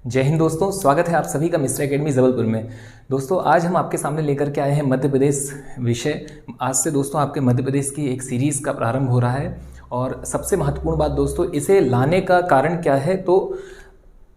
जय हिंद दोस्तों, स्वागत है आप सभी का मिस्टर एकेडमी जबलपुर में। दोस्तों आज हम आपके सामने लेकर के आए हैं मध्य प्रदेश विषय। आज से दोस्तों आपके मध्य प्रदेश की एक सीरीज़ का प्रारंभ हो रहा है और सबसे महत्वपूर्ण बात दोस्तों, इसे लाने का कारण क्या है तो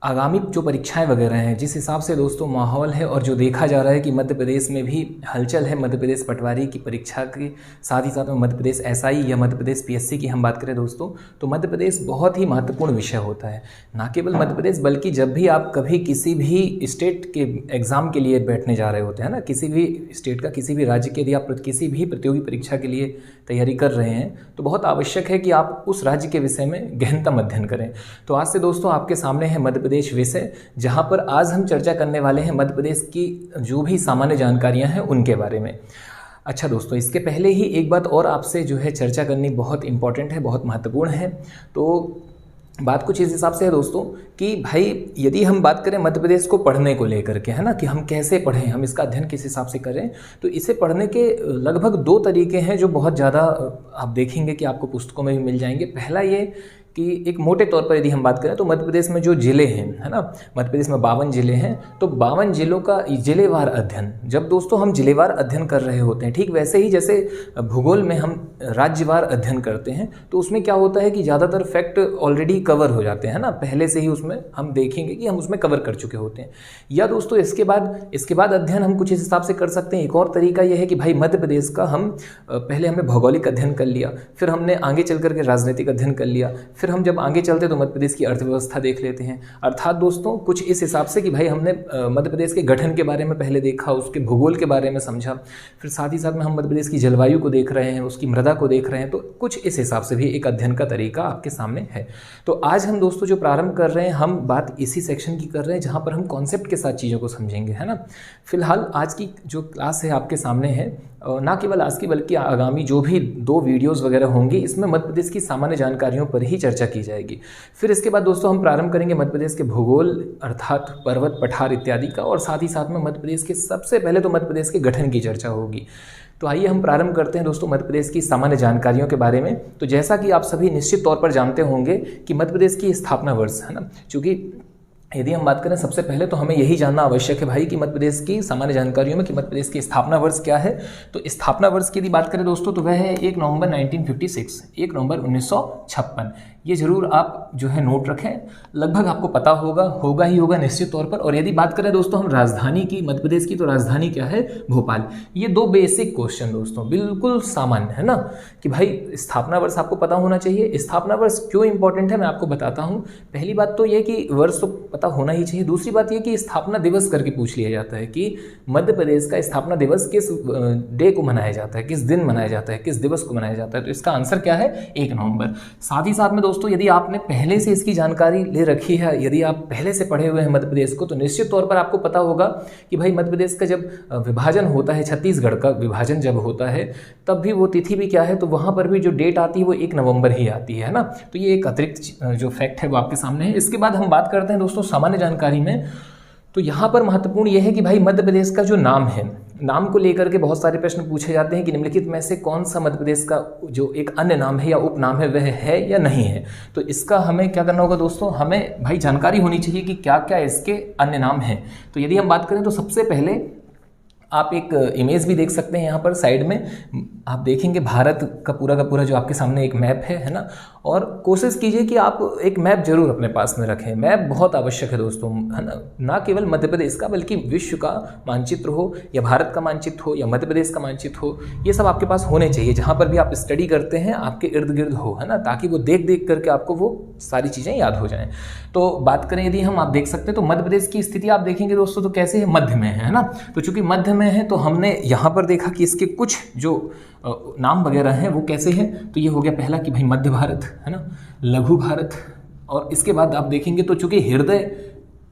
आगामी जो परीक्षाएं वगैरह हैं, जिस हिसाब से दोस्तों माहौल है और जो देखा जा रहा है कि मध्य प्रदेश में भी हलचल है मध्य प्रदेश पटवारी की परीक्षा की, साथ ही साथ में मध्य प्रदेश एसआई या मध्य प्रदेश पीएससी की हम बात करें दोस्तों, तो मध्य प्रदेश बहुत ही महत्वपूर्ण विषय होता है। ना केवल मध्य प्रदेश बल्कि जब भी आप कभी किसी भी स्टेट के एग्ज़ाम के लिए बैठने जा रहे होते हैं ना, किसी भी स्टेट का किसी भी राज्य के, यदि आप किसी भी प्रतियोगी परीक्षा के लिए तैयारी कर रहे हैं तो बहुत आवश्यक है कि आप उस राज्य के विषय में गहनतम अध्ययन करें। तो आज से दोस्तों आपके सामने है मध्य प्रदेश विषय, जहां पर आज हम चर्चा करने वाले हैं मध्य प्रदेश की जो भी सामान्य जानकारियां हैं उनके बारे में। अच्छा दोस्तों, इसके पहले ही एक बात और आपसे जो है चर्चा करनी बहुत इंपॉर्टेंट है, बहुत महत्वपूर्ण है। तो बात कुछ इस हिसाब से है दोस्तों कि भाई यदि हम बात करें मध्य प्रदेश को पढ़ने को लेकर के, है ना, कि हम कैसे पढ़ें, हम इसका अध्ययन किस हिसाब से करें, तो इसे पढ़ने के लगभग दो तरीके हैं जो बहुत ज़्यादा आप देखेंगे कि आपको पुस्तकों में भी मिल जाएंगे। पहला ये कि एक मोटे तौर पर यदि हम बात करें तो मध्य प्रदेश में जो ज़िले हैं, है ना, मध्य प्रदेश में 52 ज़िले हैं, तो 52 ज़िलों का ज़िलेवार अध्ययन, जब दोस्तों हम ज़िलेवार अध्ययन कर रहे होते हैं, ठीक वैसे ही जैसे भूगोल में हम राज्यवार अध्ययन करते हैं, तो उसमें क्या होता है कि ज़्यादातर फैक्ट ऑलरेडी कवर हो जाते हैं ना, पहले से ही उसमें हम देखेंगे कि हम उसमें कवर कर चुके होते हैं। या दोस्तों इसके बाद अध्ययन हम कुछ इस हिसाब से कर सकते हैं। एक और तरीका यह है कि भाई मध्य प्रदेश का हम पहले हमने भौगोलिक अध्ययन कर लिया, फिर हमने आगे चल करके राजनीतिक अध्ययन कर लिया, फिर हम जब आगे चलते तो मध्य प्रदेश की अर्थव्यवस्था देख लेते हैं। अर्थात दोस्तों कुछ इस हिसाब से कि भाई हमने मध्य प्रदेश के गठन के बारे में पहले देखा, उसके भूगोल के बारे में समझा, फिर साथ ही साथ में हम मध्य प्रदेश की जलवायु को देख रहे हैं, उसकी मृदा को देख रहे हैं। तो कुछ इस हिसाब से भी एक अध्ययन का तरीका आपके सामने है। तो आज हम दोस्तों जो प्रारंभ कर रहे हैं, हम बात इसी सेक्शन की कर रहे हैं जहाँ पर हम कॉन्सेप्ट के साथ चीज़ों को समझेंगे, है ना। फिलहाल आज की जो क्लास है आपके सामने है, ना केवल आज की बल्कि आगामी जो भी 2 वीडियोस वगैरह होंगी, इसमें मध्य प्रदेश की सामान्य जानकारियों पर ही चर्चा की जाएगी। फिर इसके बाद दोस्तों हम प्रारंभ करेंगे मध्य प्रदेश के भूगोल अर्थात पर्वत पठार इत्यादि का, और साथ ही साथ में मध्य प्रदेश के सबसे पहले तो मध्य प्रदेश के गठन की चर्चा होगी। तो आइए हम प्रारंभ करते हैं दोस्तों मध्य प्रदेश की सामान्य जानकारियों के बारे में। तो जैसा कि आप सभी निश्चित तौर पर जानते होंगे कि मध्य प्रदेश की स्थापना वर्ष, है ना, चूँकि यदि हम बात करें सबसे पहले तो हमें यही जानना आवश्यक है भाई कि मध्य प्रदेश की सामान्य जानकारियों में कि मध्य प्रदेश की स्थापना वर्ष क्या है। तो स्थापना वर्ष की यदि बात करें दोस्तों तो वह है 1 नवंबर 1956, 1 नवंबर 1956। ये जरूर आप जो है नोट रखें, लगभग आपको पता होगा ही होगा निश्चित तौर पर। और यदि बात करें दोस्तों हम राजधानी की मध्य प्रदेश की, तो राजधानी क्या है? भोपाल। ये 2 बेसिक क्वेश्चन दोस्तों बिल्कुल सामान्य है ना, कि भाई स्थापना वर्ष आपको पता होना चाहिए। स्थापना वर्ष क्यों इंपॉर्टेंट है मैं आपको बताता हूँ। पहली बात तो ये कि वर्ष तो पता होना ही चाहिए। दूसरी बात ये कि स्थापना दिवस करके पूछ लिया जाता है कि मध्य प्रदेश का स्थापना दिवस किस डे को मनाया जाता है, किस दिन मनाया जाता है, किस दिवस को मनाया जाता है। तो इसका आंसर क्या है? 1 नवंबर। साथ ही साथ में दोस्तों यदि आपने पहले से इसकी जानकारी ले रखी है, यदि आप पहले से पढ़े हुए हैं मध्य प्रदेश को, तो निश्चित तौर पर आपको पता होगा कि भाई मध्य प्रदेश का जब विभाजन होता है, छत्तीसगढ़ का विभाजन जब होता है, तब भी वो तिथि भी क्या है, तो वहाँ पर भी जो डेट आती है वो 1 नवंबर ही आती है ना। तो ये एक अतिरिक्त जो फैक्ट है वो आपके सामने है। इसके बाद हम बात करते हैं दोस्तों सामान्य जानकारी में। तो यहाँ पर महत्वपूर्ण यह है कि भाई मध्य प्रदेश का जो नाम है, नाम को लेकर के बहुत सारे प्रश्न पूछे जाते हैं कि निम्नलिखित में से कौन सा मध्य प्रदेश का जो एक अन्य नाम है या उपनाम है वह है या नहीं है। तो इसका हमें क्या करना होगा दोस्तों, हमें भाई जानकारी होनी चाहिए कि क्या क्या इसके अन्य नाम हैं। तो यदि हम बात करें तो सबसे पहले आप एक इमेज भी देख सकते हैं, यहाँ पर साइड में आप देखेंगे भारत का पूरा जो आपके सामने एक मैप है ना। और कोशिश कीजिए कि आप एक मैप जरूर अपने पास में रखें। मैप बहुत आवश्यक है दोस्तों, है ना केवल मध्य प्रदेश का बल्कि विश्व का मानचित्र हो या भारत का मानचित्र हो या मध्य प्रदेश का मानचित्र हो, ये सब आपके पास होने चाहिए। जहाँ पर भी आप स्टडी करते हैं आपके इर्द गिर्द हो, है ना, ताकि वो देख करके आपको वो सारी चीज़ें याद हो जाएं। तो बात करें यदि हम, आप देख सकते हैं तो मध्य प्रदेश की स्थिति आप देखेंगे दोस्तों तो कैसे है, मध्य में है ना। तो चूंकि मध्य में है तो हमने यहाँ पर देखा कि इसके कुछ जो नाम वगैरह हैं वो कैसे हैं। तो ये हो गया पहला कि भाई मध्य भारत, है ना, लघु भारत। और इसके बाद आप देखेंगे तो चूंकि हृदय,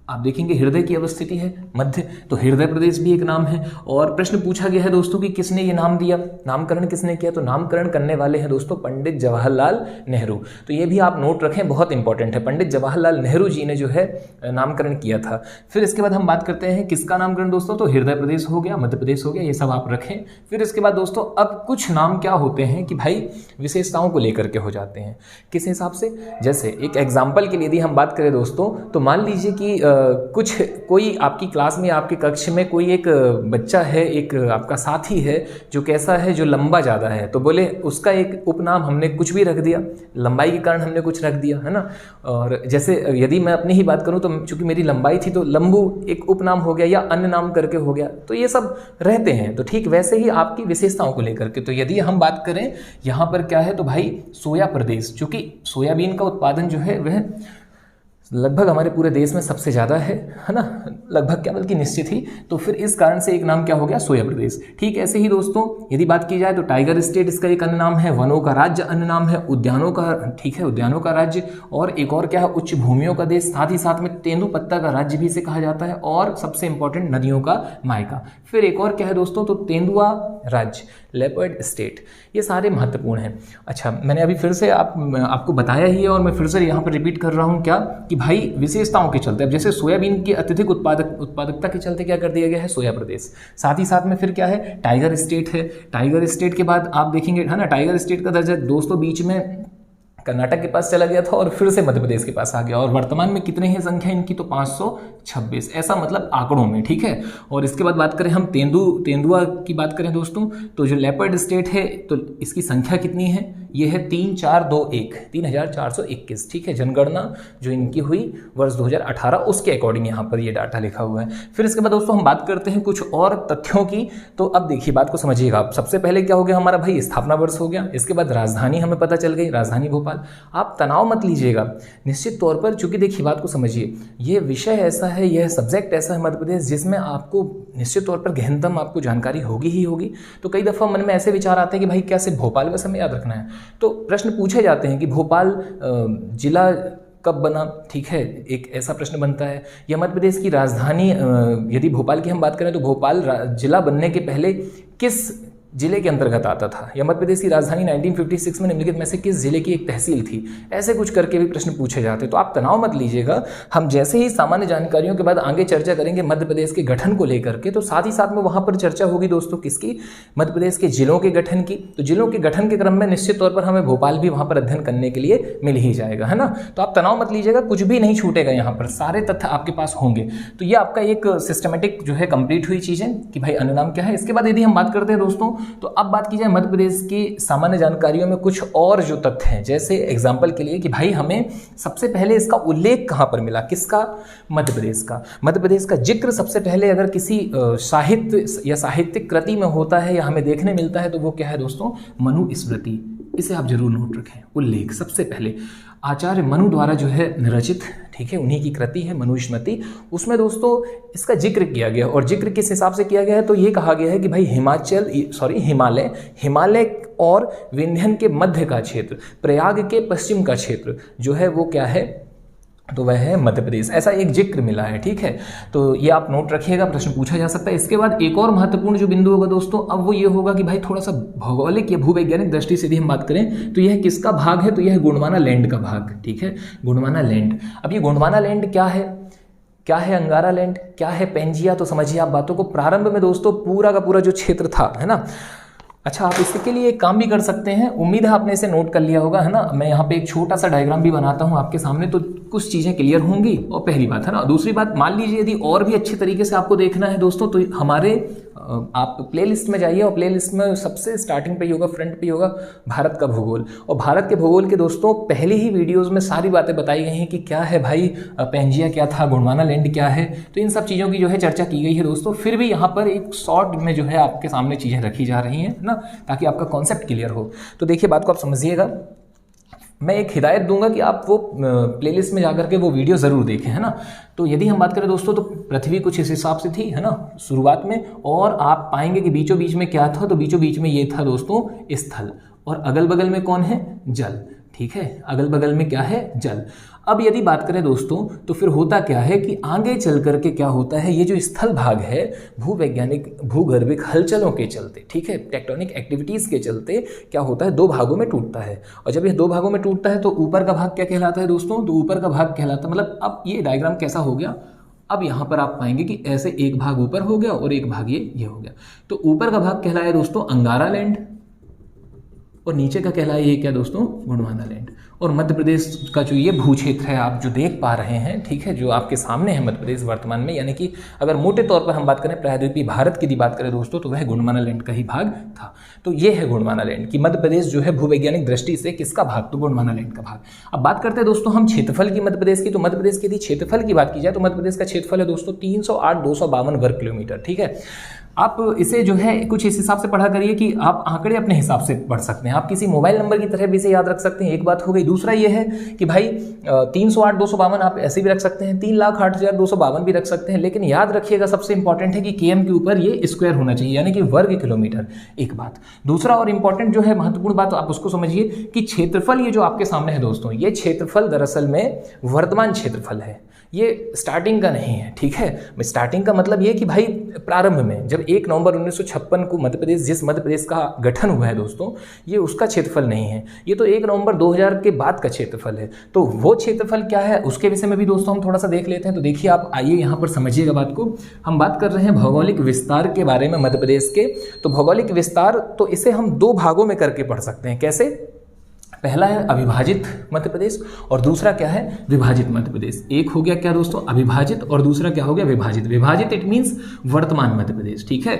आप देखेंगे हृदय की अवस्थिति है मध्य, तो हृदय प्रदेश भी एक नाम है। और प्रश्न पूछा गया है दोस्तों कि किसने ये नाम दिया, नामकरण किसने किया। तो नामकरण करने वाले हैं दोस्तों पंडित जवाहरलाल नेहरू। तो ये भी आप नोट रखें, बहुत इंपॉर्टेंट है। पंडित जवाहरलाल नेहरू जी ने जो है नामकरण किया था। फिर इसके बाद हम बात करते हैं किसका नामकरण दोस्तों, तो हृदय प्रदेश हो गया, मध्य प्रदेश हो गया, ये सब आप रखें। फिर इसके बाद दोस्तों अब कुछ नाम क्या होते हैं कि भाई विशेषताओं को लेकर के हो जाते हैं। किस हिसाब से, जैसे एक एग्जाम्पल के लिए यदि हम बात करें दोस्तों, तो मान लीजिए कि कुछ कोई आपकी क्लास में, आपके कक्ष में कोई एक बच्चा है, एक आपका साथी है जो कैसा है, जो लंबा ज़्यादा है, तो बोले उसका एक उपनाम हमने कुछ भी रख दिया, लंबाई के कारण हमने कुछ रख दिया, है ना। और जैसे यदि मैं अपनी ही बात करूं तो चूंकि मेरी लंबाई थी तो लंबू एक उपनाम हो गया या अन्य नाम करके हो गया, तो ये सब रहते हैं। तो ठीक वैसे ही आपकी विशेषताओं को लेकर के, तो यदि हम बात करें यहाँ पर क्या है, तो भाई सोया प्रदेश, चूंकि सोयाबीन का उत्पादन जो है वह लगभग हमारे पूरे देश में सबसे ज़्यादा है ना, लगभग क्या बल्कि निश्चित ही, तो फिर इस कारण से एक नाम क्या हो गया, सोया प्रदेश। ठीक ऐसे ही दोस्तों यदि बात की जाए तो टाइगर स्टेट इसका एक अन्य नाम है, वनों का राज्य अन्य नाम है, उद्यानों का, ठीक है, उद्यानों का राज्य, और एक और क्या है, उच्च भूमियों का देश, साथ ही साथ में तेंदुपत्ता का राज्य भी इसे कहा जाता है, और सबसे इंपॉर्टेंट नदियों का मायका। फिर एक और क्या है दोस्तों, तो तेंदुआ राज्य, लेपर्ड स्टेट, ये सारे महत्वपूर्ण हैं। अच्छा, मैंने अभी फिर से आपको बताया ही है और मैं फिर से यहाँ पर रिपीट कर रहा हूँ क्या, कि भाई विशेषताओं के चलते, अब जैसे सोयाबीन की अत्यधिक उत्पादकता के चलते क्या कर दिया गया है, सोया प्रदेश। साथ ही साथ में फिर क्या है, टाइगर स्टेट है। टाइगर स्टेट के बाद आप देखेंगे, है ना, टाइगर स्टेट का दर्जा दोस्तों बीच में कर्नाटक के पास चला गया था और फिर से मध्य प्रदेश के पास आ गया, और वर्तमान में कितने हैं संख्या इनकी, तो 526, ऐसा मतलब आंकड़ों में, ठीक है। और इसके बाद बात करें हम तेंदुआ की बात करें दोस्तों, तो जो लेपर्ड स्टेट है तो इसकी संख्या कितनी है, ये है 3421, 3421, ठीक है, जनगणना जो इनकी हुई वर्ष 2018 उसके अकॉर्डिंग यहाँ पर ये डाटा लिखा हुआ है। फिर इसके बाद दोस्तों हम बात करते हैं कुछ और तथ्यों की। तो अब देखिए बात को समझिएगा आप, सबसे पहले क्या हो गया हमारा भाई, स्थापना वर्ष हो गया, इसके बाद राजधानी हमें पता चल गई, राजधानी भोपाल। आप तनाव मत लीजिएगा निश्चित तौर पर, चूंकि देखिए बात को समझिए, ये विषय ऐसा है, यह सब्जेक्ट ऐसा है मध्य प्रदेश जिसमें आपको निश्चित तौर पर गहनतम आपको जानकारी होगी ही होगी। तो कई दफ़ा मन में ऐसे विचार आते हैं कि भाई क्या सिर्फ भोपाल बस हमें याद रखना है, तो प्रश्न पूछे जाते हैं कि भोपाल जिला कब बना, ठीक है, एक ऐसा प्रश्न बनता है। या मध्य प्रदेश की राजधानी, यदि भोपाल की हम बात करें तो भोपाल जिला बनने के पहले किस जिले के अंतर्गत आता था, या मध्य प्रदेश की राजधानी 1956 में निम्नलिखित में से किस जिले की एक तहसील थी, ऐसे कुछ करके भी प्रश्न पूछे जाते हैं। तो आप तनाव मत लीजिएगा, हम जैसे ही सामान्य जानकारियों के बाद आगे चर्चा करेंगे मध्य प्रदेश के गठन को लेकर के, तो साथ ही साथ में वहाँ पर चर्चा होगी दोस्तों किसकी, मध्य प्रदेश के जिलों के गठन की। तो जिलों के गठन के क्रम में निश्चित तौर पर हमें भोपाल भी वहाँ पर अध्ययन करने के लिए मिल ही जाएगा, है ना। तो आप तनाव मत लीजिएगा, कुछ भी नहीं छूटेगा, यहाँ पर सारे तथ्य आपके पास होंगे। तो ये आपका एक सिस्टमेटिक जो है कंप्लीट हुई चीज़ें कि भाई अनुनाम क्या है। इसके बाद यदि हम बात करते हैं दोस्तों, तो अब बात की मध्य प्रदेश की सामान्य जानकारियों में कुछ और जो तथ्य हैं, जैसे एग्जांपल के लिए कि भाई हमें सबसे पहले इसका उल्लेख कहां पर मिला, किसका, मध्य प्रदेश का। मध्य प्रदेश का जिक्र सबसे पहले अगर किसी साहित्य या साहित्यिक कृति में होता है या हमें देखने मिलता है तो वो क्या है दोस्तों, मनुस्मृति। इसे आप जरूर नोट रखें, उल्लेख सबसे पहले आचार्य मनु द्वारा जो है रचित, ठीक है, उन्हीं की कृति है मनुस्मृति। उसमें दोस्तों इसका जिक्र किया गया, और जिक्र किस हिसाब से किया गया है, तो ये कहा गया है कि भाई हिमालय और विंध्य के मध्य का क्षेत्र, प्रयाग के पश्चिम का क्षेत्र जो है वो क्या है, तो वह है मध्य प्रदेश, ऐसा एक जिक्र मिला है, ठीक है। तो ये आप नोट रखिएगा, प्रश्न पूछा जा सकता है। इसके बाद एक और महत्वपूर्ण जो बिंदु होगा दोस्तों, अब वो ये होगा कि भाई थोड़ा सा भौगोलिक या भूवैज्ञानिक दृष्टि से यदि हम बात करें तो यह किसका भाग है, तो यह गोंडवाना लैंड का भाग, ठीक है, गोंडवाना लैंड। अब ये गोंडवाना लैंड क्या है, क्या है अंगारा लैंड, क्या है पेंजिया, तो समझिए आप बातों को। प्रारंभ में दोस्तों पूरा का पूरा जो क्षेत्र था, है ना। अच्छा, आप इसके लिए एक काम भी कर सकते हैं, उम्मीद है आपने इसे नोट कर लिया होगा, है ना। मैं यहाँ पे एक छोटा सा डायग्राम भी बनाता हूँ आपके सामने, तो कुछ चीज़ें क्लियर होंगी। और पहली बात है ना, दूसरी बात, मान लीजिए यदि और भी अच्छे तरीके से आपको देखना है दोस्तों, तो हमारे आप प्लेलिस्ट में जाइए, और प्लेलिस्ट में सबसे स्टार्टिंग पे ही होगा, फ्रंट पे होगा भारत का भूगोल। और भारत के भूगोल के दोस्तों पहले ही वीडियोस में सारी बातें बताई गई हैं कि क्या है भाई पेंजिया क्या था, गोंडवाना लैंड क्या है, तो इन सब चीज़ों की जो है चर्चा की गई है दोस्तों। फिर भी यहाँ पर एक शॉर्ट में जो है आपके सामने चीज़ें रखी जा रही हैं ना, ताकि आपका कॉन्सेप्ट क्लियर हो। तो देखिए बात को आप समझिएगा, मैं एक हिदायत दूंगा कि आप वो प्लेलिस्ट में जाकर के वो वीडियो ज़रूर देखें, है ना। तो यदि हम बात करें दोस्तों, तो पृथ्वी कुछ इस हिसाब से थी, है ना, शुरुआत में, और आप पाएंगे कि बीचों बीच में क्या था, तो बीचों बीच में ये था दोस्तों स्थल, और अगल बगल में कौन है, जल, ठीक है, अगल बगल में क्या है, जल। अब यदि बात करें दोस्तों, तो फिर होता क्या है कि आगे चल करके क्या होता है, ये जो स्थल भाग है भूवैज्ञानिक भूगर्भिक हलचलों के चलते, ठीक है, टेक्टोनिक एक्टिविटीज़ के चलते क्या होता है, दो भागों में टूटता है। और जब ये दो भागों में टूटता है तो ऊपर का भाग क्या कहलाता है दोस्तों, तो ऊपर का भाग कहलाता है, मतलब अब ये डायग्राम कैसा हो गया, अब यहाँ पर आप पाएंगे कि ऐसे एक भाग ऊपर हो गया और एक भाग ये हो गया। तो ऊपर का भाग कहलाया दोस्तों अंगारा लैंड, और नीचे का कहलाए ये क्या दोस्तों, गोंडवाना लैंड। और मध्य प्रदेश का जो ये भू क्षेत्र है आप जो देख पा रहे हैं, ठीक है, जो आपके सामने है मध्य प्रदेश वर्तमान में, यानी कि अगर मोटे तौर पर हम बात करें प्रायद्वीपीय भारत की यदि बात करें दोस्तों, तो वह गोंडवाना लैंड का ही भाग था। तो ये है गोंडवाना लैंड कि मध्य प्रदेश जो है भूवैज्ञानिक दृष्टि से किसका भाग, तो गोंडवाना लैंड का भाग। अब बात करते हैं दोस्तों हम क्षेत्रफल की मध्य प्रदेश की। तो मध्य प्रदेश की यदि क्षेत्रफल की बात की जाए तो मध्य प्रदेश का क्षेत्रफल है दोस्तों 308,252 वर्ग किलोमीटर, ठीक है। आप इसे जो है कुछ इस हिसाब से पढ़ा करिए कि आप आंकड़े अपने हिसाब से पढ़ सकते हैं, आप किसी मोबाइल नंबर की तरह भी इसे याद रख सकते हैं, एक बात हो गई। दूसरा ये है कि भाई 308,252 आप ऐसे भी रख सकते हैं, 3,08,252 भी रख सकते हैं, लेकिन याद रखिएगा सबसे इंपॉर्टेंट है कि केएम के ऊपर ये स्क्वायर होना चाहिए, यानी कि वर्ग किलोमीटर, एक बात। दूसरा और इंपॉर्टेंट जो है महत्वपूर्ण बात आप उसको समझिए कि क्षेत्रफल ये जो आपके सामने है दोस्तों, ये क्षेत्रफल दरअसल में वर्तमान क्षेत्रफल है, ये स्टार्टिंग का नहीं है, ठीक है। स्टार्टिंग का मतलब ये कि भाई प्रारंभ में जब 1 नवंबर 1956 को मध्य प्रदेश, जिस मध्य प्रदेश का गठन हुआ है दोस्तों, ये उसका क्षेत्रफल नहीं है, ये तो 1 नवंबर 2000 के बाद का क्षेत्रफल है। तो वो क्षेत्रफल क्या है उसके विषय में भी दोस्तों हम थोड़ा सा देख लेते हैं। तो देखिए आप आइए यहाँ पर समझिएगा बात को। हम बात कर रहे हैं भौगोलिक विस्तार के बारे में मध्य प्रदेश के। तो भौगोलिक विस्तार तो इसे हम 2 भागों में करके पढ़ सकते हैं। कैसे? पहला है अविभाजित मध्य प्रदेश और दूसरा क्या है, विभाजित मध्य प्रदेश। एक हो गया क्या दोस्तों, अविभाजित, और दूसरा क्या हो गया, विभाजित। विभाजित इट मीन्स वर्तमान मध्य प्रदेश, ठीक है।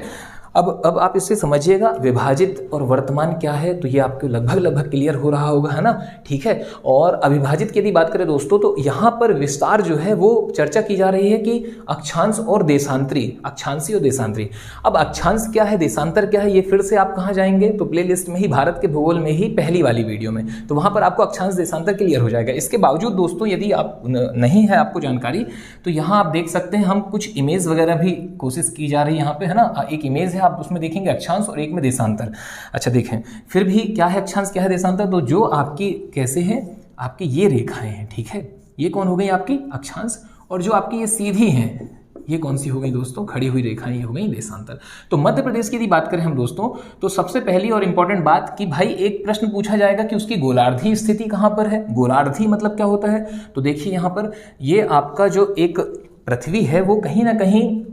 अब आप इससे समझिएगा विभाजित और वर्तमान क्या है, तो ये आपको लगभग क्लियर हो रहा होगा, है ना, ठीक है। और अविभाजित की यदि बात करें दोस्तों, तो यहाँ पर विस्तार जो है वो चर्चा की जा रही है कि अक्षांश और देशांतरी, अक्षांशी और देशांतरी। अब अक्षांश क्या है, देशांतर क्या है, ये फिर से आप कहाँ जाएंगे, तो प्लेलिस्ट में ही, भारत के भूगोल में ही पहली वाली वीडियो में, तो वहाँ पर आपको अक्षांश देशांतर क्लियर हो जाएगा। इसके बावजूद दोस्तों यदि आप नहीं है आपको जानकारी, तो यहाँ आप देख सकते हैं, हम कुछ इमेज वगैरह भी कोशिश की जा रही है यहाँ पे, है ना। एक इमेज है, आप उसमें देखेंगे अक्षांश और एक में देशांतर। अच्छा देखें, फिर भी क्या है अक्षांश, क्या है देशांतर, तो जो आपकी कैसे है, आपकी ये रेखाएं हैं, ठीक है, ये कौन हो गई आपकी अक्षांश, और जो आपकी ये सीधी हैं, ये कौन सी हो गई दोस्तों, खड़ी हुई रेखाएं, ये हो गई देशांतर। तो मध्य प्रदेश की यदि बात करें हम दोस्तों, तो सबसे पहली और इंपॉर्टेंट बात कि भाई एक प्रश्न पूछा जाएगा कि उसकी गोलार्धी स्थिति कहां पर है। गोलार्धी मतलब क्या होता है, तो देखिए यहां पर ये आपका जो एक पृथ्वी है वो कहीं ना कहीं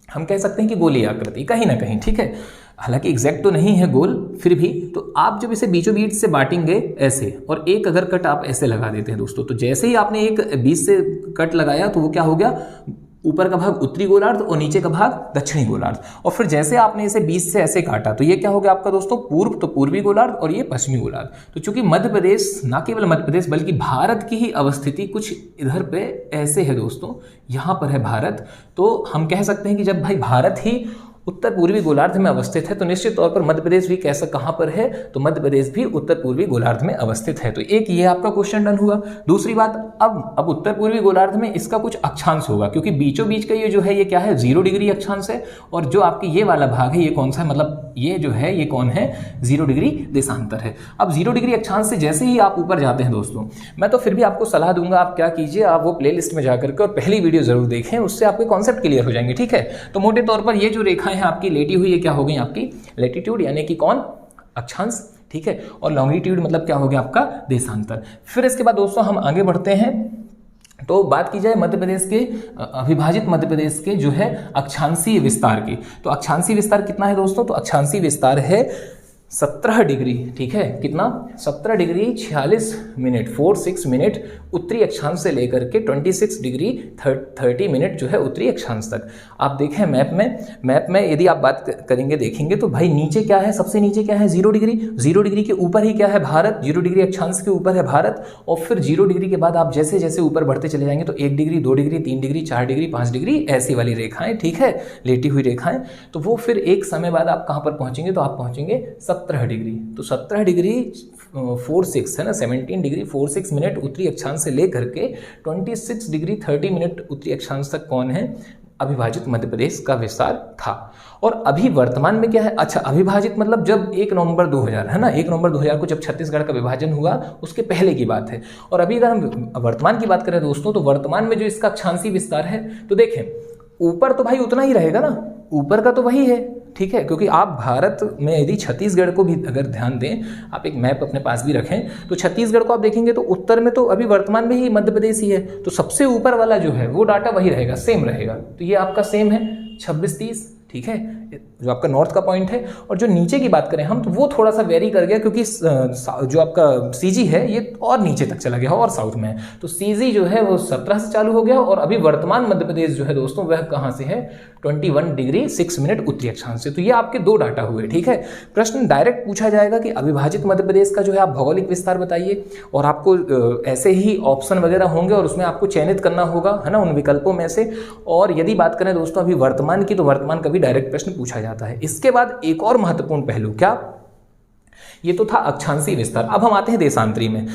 हम कह सकते हैं कि गोलीय आकृति, कहीं ना कहीं, ठीक है, हालांकि एग्जैक्ट तो नहीं है गोल, फिर भी। तो आप जब इसे बीचों बीच से बांटेंगे ऐसे, और एक अगर कट आप ऐसे लगा देते हैं दोस्तों, तो जैसे ही आपने एक बीच से कट लगाया तो वो क्या हो गया, ऊपर का भाग उत्तरी गोलार्ध और नीचे का भाग दक्षिणी गोलार्ध। और फिर जैसे आपने इसे बीच से ऐसे काटा तो ये क्या हो गया आपका दोस्तों, पूर्व, तो पूर्वी गोलार्ध, और ये पश्चिमी गोलार्ध। तो चूंकि मध्य प्रदेश, ना केवल मध्य प्रदेश बल्कि भारत की ही अवस्थिति कुछ इधर पे ऐसे है दोस्तों, यहाँ पर है भारत, तो हम कह सकते हैं कि जब भाई भारत ही उत्तर पूर्वी गोलार्ध में अवस्थित है तो निश्चित तौर पर मध्य प्रदेश भी कैसा कहां पर है, तो मध्य प्रदेश भी उत्तर पूर्वी गोलार्ध में अवस्थित है। तो एक ये आपका क्वेश्चन डन हुआ। दूसरी बात, अब उत्तर पूर्वी गोलार्ध में इसका कुछ अक्षांश होगा, क्योंकि बीचों बीच का ये जो है ये क्या है, 0 डिग्री अक्षांश है, और जो आपकी ये वाला भाग है ये कौन सा है, मतलब ये जो है ये कौन है, 0 डिग्री देशांतर है। अब 0 डिग्री अक्षांश से जैसे ही आप ऊपर जाते हैं दोस्तों, मैं तो फिर भी आपको सलाह दूंगा, आप क्या कीजिए, आप वो प्ले लिस्ट में जाकर के और पहली वीडियो जरूर देखें, उससे आपके कॉन्सेप्ट क्लियर हो जाएंगे, ठीक है। तो मोटे तौर पर ये जो रेखाएं हैं आपकी लेटी हुई, ये क्या हो गई आपकी लैटिट्यूड, यानी कि कौन, अक्षांश, ठीक है, और लॉन्गिट्यूड मतलब क्या हो गया आपका देशांतर। फिर इसके बाद दोस्तों हम आगे बढ़ते हैं, तो बात की जाए मध्य प्रदेश के अविभाजित मध्य प्रदेश के जो है अक्षांशीय विस्तार की। तो अक्षांशीय विस्तार कितना है दोस्तों, तो अक्षांशीय विस्तार है 17 डिग्री, ठीक है, कितना, 17 डिग्री 46 मिनट 46 मिनट उत्तरी अक्षांश से लेकर के 26 डिग्री 30 मिनट जो है उत्तरी अक्षांश तक। आप देखें मैप में यदि आप बात करेंगे देखेंगे तो भाई नीचे क्या है, सबसे नीचे क्या है, 0 डिग्री, 0 डिग्री के ऊपर ही क्या है, भारत, 0 डिग्री अक्षांश के ऊपर है भारत, और फिर 0 डिग्री के बाद आप जैसे जैसे ऊपर बढ़ते चले जाएंगे तो 1 degree 2 degree 3 degree 4 degree 5 degree ऐसी वाली रेखाएं, ठीक है, लेटी हुई रेखाएं। तो वो फिर एक समय बाद आप कहां पर पहुंचेंगे, तो आप पहुंचेंगे 17 डिग्री। तो 17 डिग्री 46 है ना, 17 डिग्री 46 मिनट उत्तरी अक्षांश से लेकर के 26 डिग्री 30 मिनट उत्तरी अक्षांश तक कौन है, अविभाजित मध्य प्रदेश का विस्तार था। और अभी वर्तमान में क्या है, अच्छा अविभाजित मतलब जब 1 नवंबर 2000 है ना, 1 नवंबर 2000 को जब छत्तीसगढ़ का विभाजन हुआ उसके पहले की बात है। और अभी अगर हम वर्तमान की बात करें दोस्तों, तो वर्तमान में जो इसका अक्षांशीय विस्तार है, तो देखें ऊपर तो भाई उतना ही रहेगा ना, ऊपर का तो वही है, ठीक है, क्योंकि आप भारत में यदि छत्तीसगढ़ को भी अगर ध्यान दें, आप एक मैप अपने पास भी रखें, तो छत्तीसगढ़ को आप देखेंगे तो उत्तर में तो अभी वर्तमान में ही मध्य प्रदेश ही है, तो सबसे ऊपर वाला जो है वो डाटा वही रहेगा, सेम रहेगा। तो ये आपका सेम है 26-30, ठीक है, जो आपका नॉर्थ का पॉइंट है, और जो नीचे की बात करें हम तो वो थोड़ा सा वेरी कर गया, क्योंकि जो आपका सीजी है ये और नीचे तक चला गया और साउथ में है। तो सीजी जो है वो 17 से चालू हो गया, और अभी वर्तमान मध्य प्रदेश जो है दोस्तों वह कहाँ से है, 21 डिग्री 6 मिनट उत्तरी अक्षांश से। तो ये आपके 2 डाटा हुए, ठीक है। प्रश्न डायरेक्ट पूछा जाएगा कि अविभाजित मध्य प्रदेश का जो है आप भौगोलिक विस्तार बताइए, और आपको ऐसे ही ऑप्शन वगैरह होंगे और उसमें आपको चयनित करना होगा, है ना, उन विकल्पों में से। और यदि बात करें दोस्तों अभी वर्तमान की, तो वर्तमान का भी डायरेक्ट प्रश्न पूछा जाता है। इसके बाद एक और महत्वपूर्ण पहलू, क्या, ये तो था अक्षांशीय विस्तार। अब हम आते हैं देशांतरी में।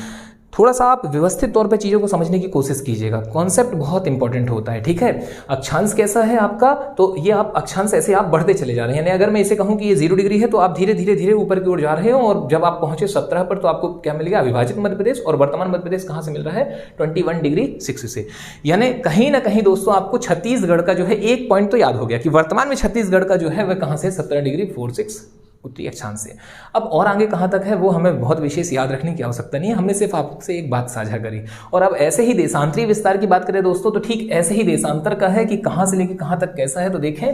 थोड़ा सा आप व्यवस्थित तौर पे चीज़ों को समझने की कोशिश कीजिएगा, कॉन्सेप्ट बहुत इंपॉर्टेंट होता है, ठीक है। अक्षांश कैसा है आपका, तो ये आप अक्षांश ऐसे आप बढ़ते चले जा रहे हैं, यानी अगर मैं इसे कहूँ कि ये 0 डिग्री है तो आप धीरे धीरे धीरे ऊपर की ओर जा रहे हो, और जब आप पहुंचे 17 पर तो आपको क्या मिल गया, अविभाजित मध्य प्रदेश। और वर्तमान मध्य प्रदेश कहाँ से मिल रहा है, 21 डिग्री 6 से। यानी कहीं ना कहीं दोस्तों आपको छत्तीसगढ़ का जो है एक पॉइंट तो याद हो गया कि वर्तमान में छत्तीसगढ़ का जो है वह कहाँ से, 17 डिग्री 46 उत्तरी अक्षांश से। अब और आगे कहाँ तक है वो हमें बहुत विशेष याद रखने की आवश्यकता नहीं है, हमने सिर्फ आपसे एक बात साझा करी। और अब ऐसे ही देशांतरी विस्तार की बात करें दोस्तों, तो ठीक ऐसे ही देशांतर का है कि कहाँ से लेके कहाँ तक कैसा है। तो देखें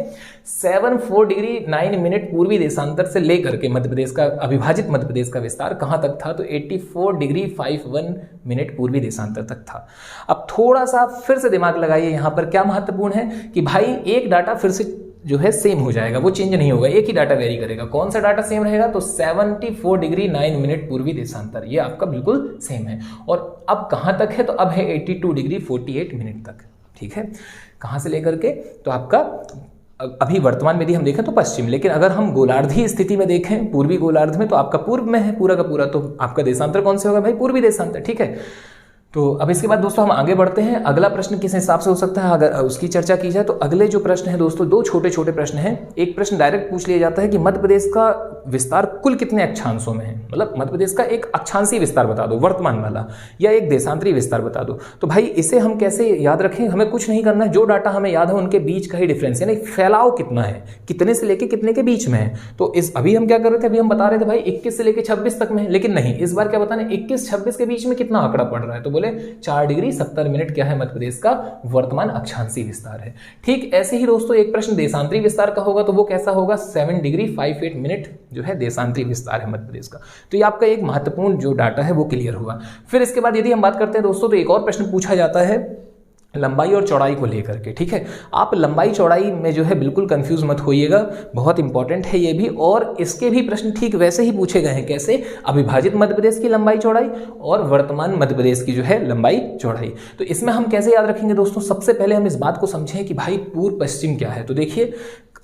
74 डिग्री 9 मिनट पूर्वी देशांतर से लेकर के मध्य प्रदेश का, अविभाजित मध्य प्रदेश का विस्तार कहाँ तक था, तो 84 डिग्री 51 मिनट पूर्वी देशांतर तक था। अब थोड़ा सा फिर से दिमाग लगाइए, यहाँ पर क्या महत्वपूर्ण है कि भाई एक डाटा फिर से जो है सेम हो जाएगा, वो चेंज नहीं होगा, एक ही डाटा वेरी करेगा। कौन सा डाटा सेम रहेगा, तो 74 डिग्री 9 मिनट पूर्वी देशांतर, ये आपका बिल्कुल सेम है। और अब कहाँ तक है, तो अब है 82 डिग्री 48 मिनट तक, ठीक है। कहाँ से लेकर के, तो आपका अभी वर्तमान में यदि हम देखें तो पश्चिम, लेकिन अगर हम गोलार्धीय स्थिति में देखें, पूर्वी गोलार्ध में, तो आपका पूर्व में है पूरा का पूरा, तो आपका देशांतर कौन से होगा भाई, पूर्वी देशांतर, ठीक है। तो अब इसके बाद दोस्तों हम आगे बढ़ते हैं। अगला प्रश्न किस हिसाब से हो सकता है, अगर उसकी चर्चा की जाए तो अगले जो प्रश्न है दोस्तों, 2 छोटे छोटे प्रश्न हैं। एक प्रश्न डायरेक्ट पूछ लिया जाता है कि मध्य प्रदेश का विस्तार कुल कितने अक्षांशों में है, मतलब मध्य प्रदेश का एक अक्षांशीय विस्तार बता दो वर्तमान वाला, या एक देशांतरी विस्तार बता दो। तो भाई इसे हम कैसे याद रखें, हमें कुछ नहीं करना है, जो डाटा हमें याद है उनके बीच का ही डिफरेंस, यानी फैलाव कितना है, कितने से लेके कितने के बीच में है। तो इस अभी हम क्या कर रहे थे, अभी हम बता रहे थे भाई 21 से लेके 26 तक में, लेकिन नहीं, इस बार क्या बताना, 21-26 के बीच में कितना आंकड़ा पड़ रहा है, तो बोले 4 डिग्री 70 मिनट क्या है मध्य प्रदेश का वर्तमान अक्षांशीय विस्तार है। ठीक ऐसे ही दोस्तों एक प्रश्न देशांतरी विस्तार का होगा, तो वो कैसा होगा, 7 डिग्री 58 मिनट जो है देशांतरी विस्तार है मध्य प्रदेश का। तो ये आपका एक महत्वपूर्ण जो डाटा है वो क्लियर हुआ। फिर इसके बाद यदि हम बात करते हैं दोस्तों, तो एक और प्रश्न पूछा जाता है लंबाई और चौड़ाई को लेकर के, ठीक है। आप लंबाई चौड़ाई में जो है बिल्कुल कंफ्यूज मत होइएगा, बहुत इंपॉर्टेंट है ये भी, और इसके भी प्रश्न ठीक वैसे ही पूछे गए हैं, कैसे, अविभाजित मध्य प्रदेश की लंबाई चौड़ाई और वर्तमान मध्य प्रदेश की जो है लंबाई चौड़ाई। तो इसमें हम कैसे याद रखेंगे दोस्तों, सबसे पहले हम इस बात को समझें कि भाई पूर्व पश्चिम क्या है। तो देखिए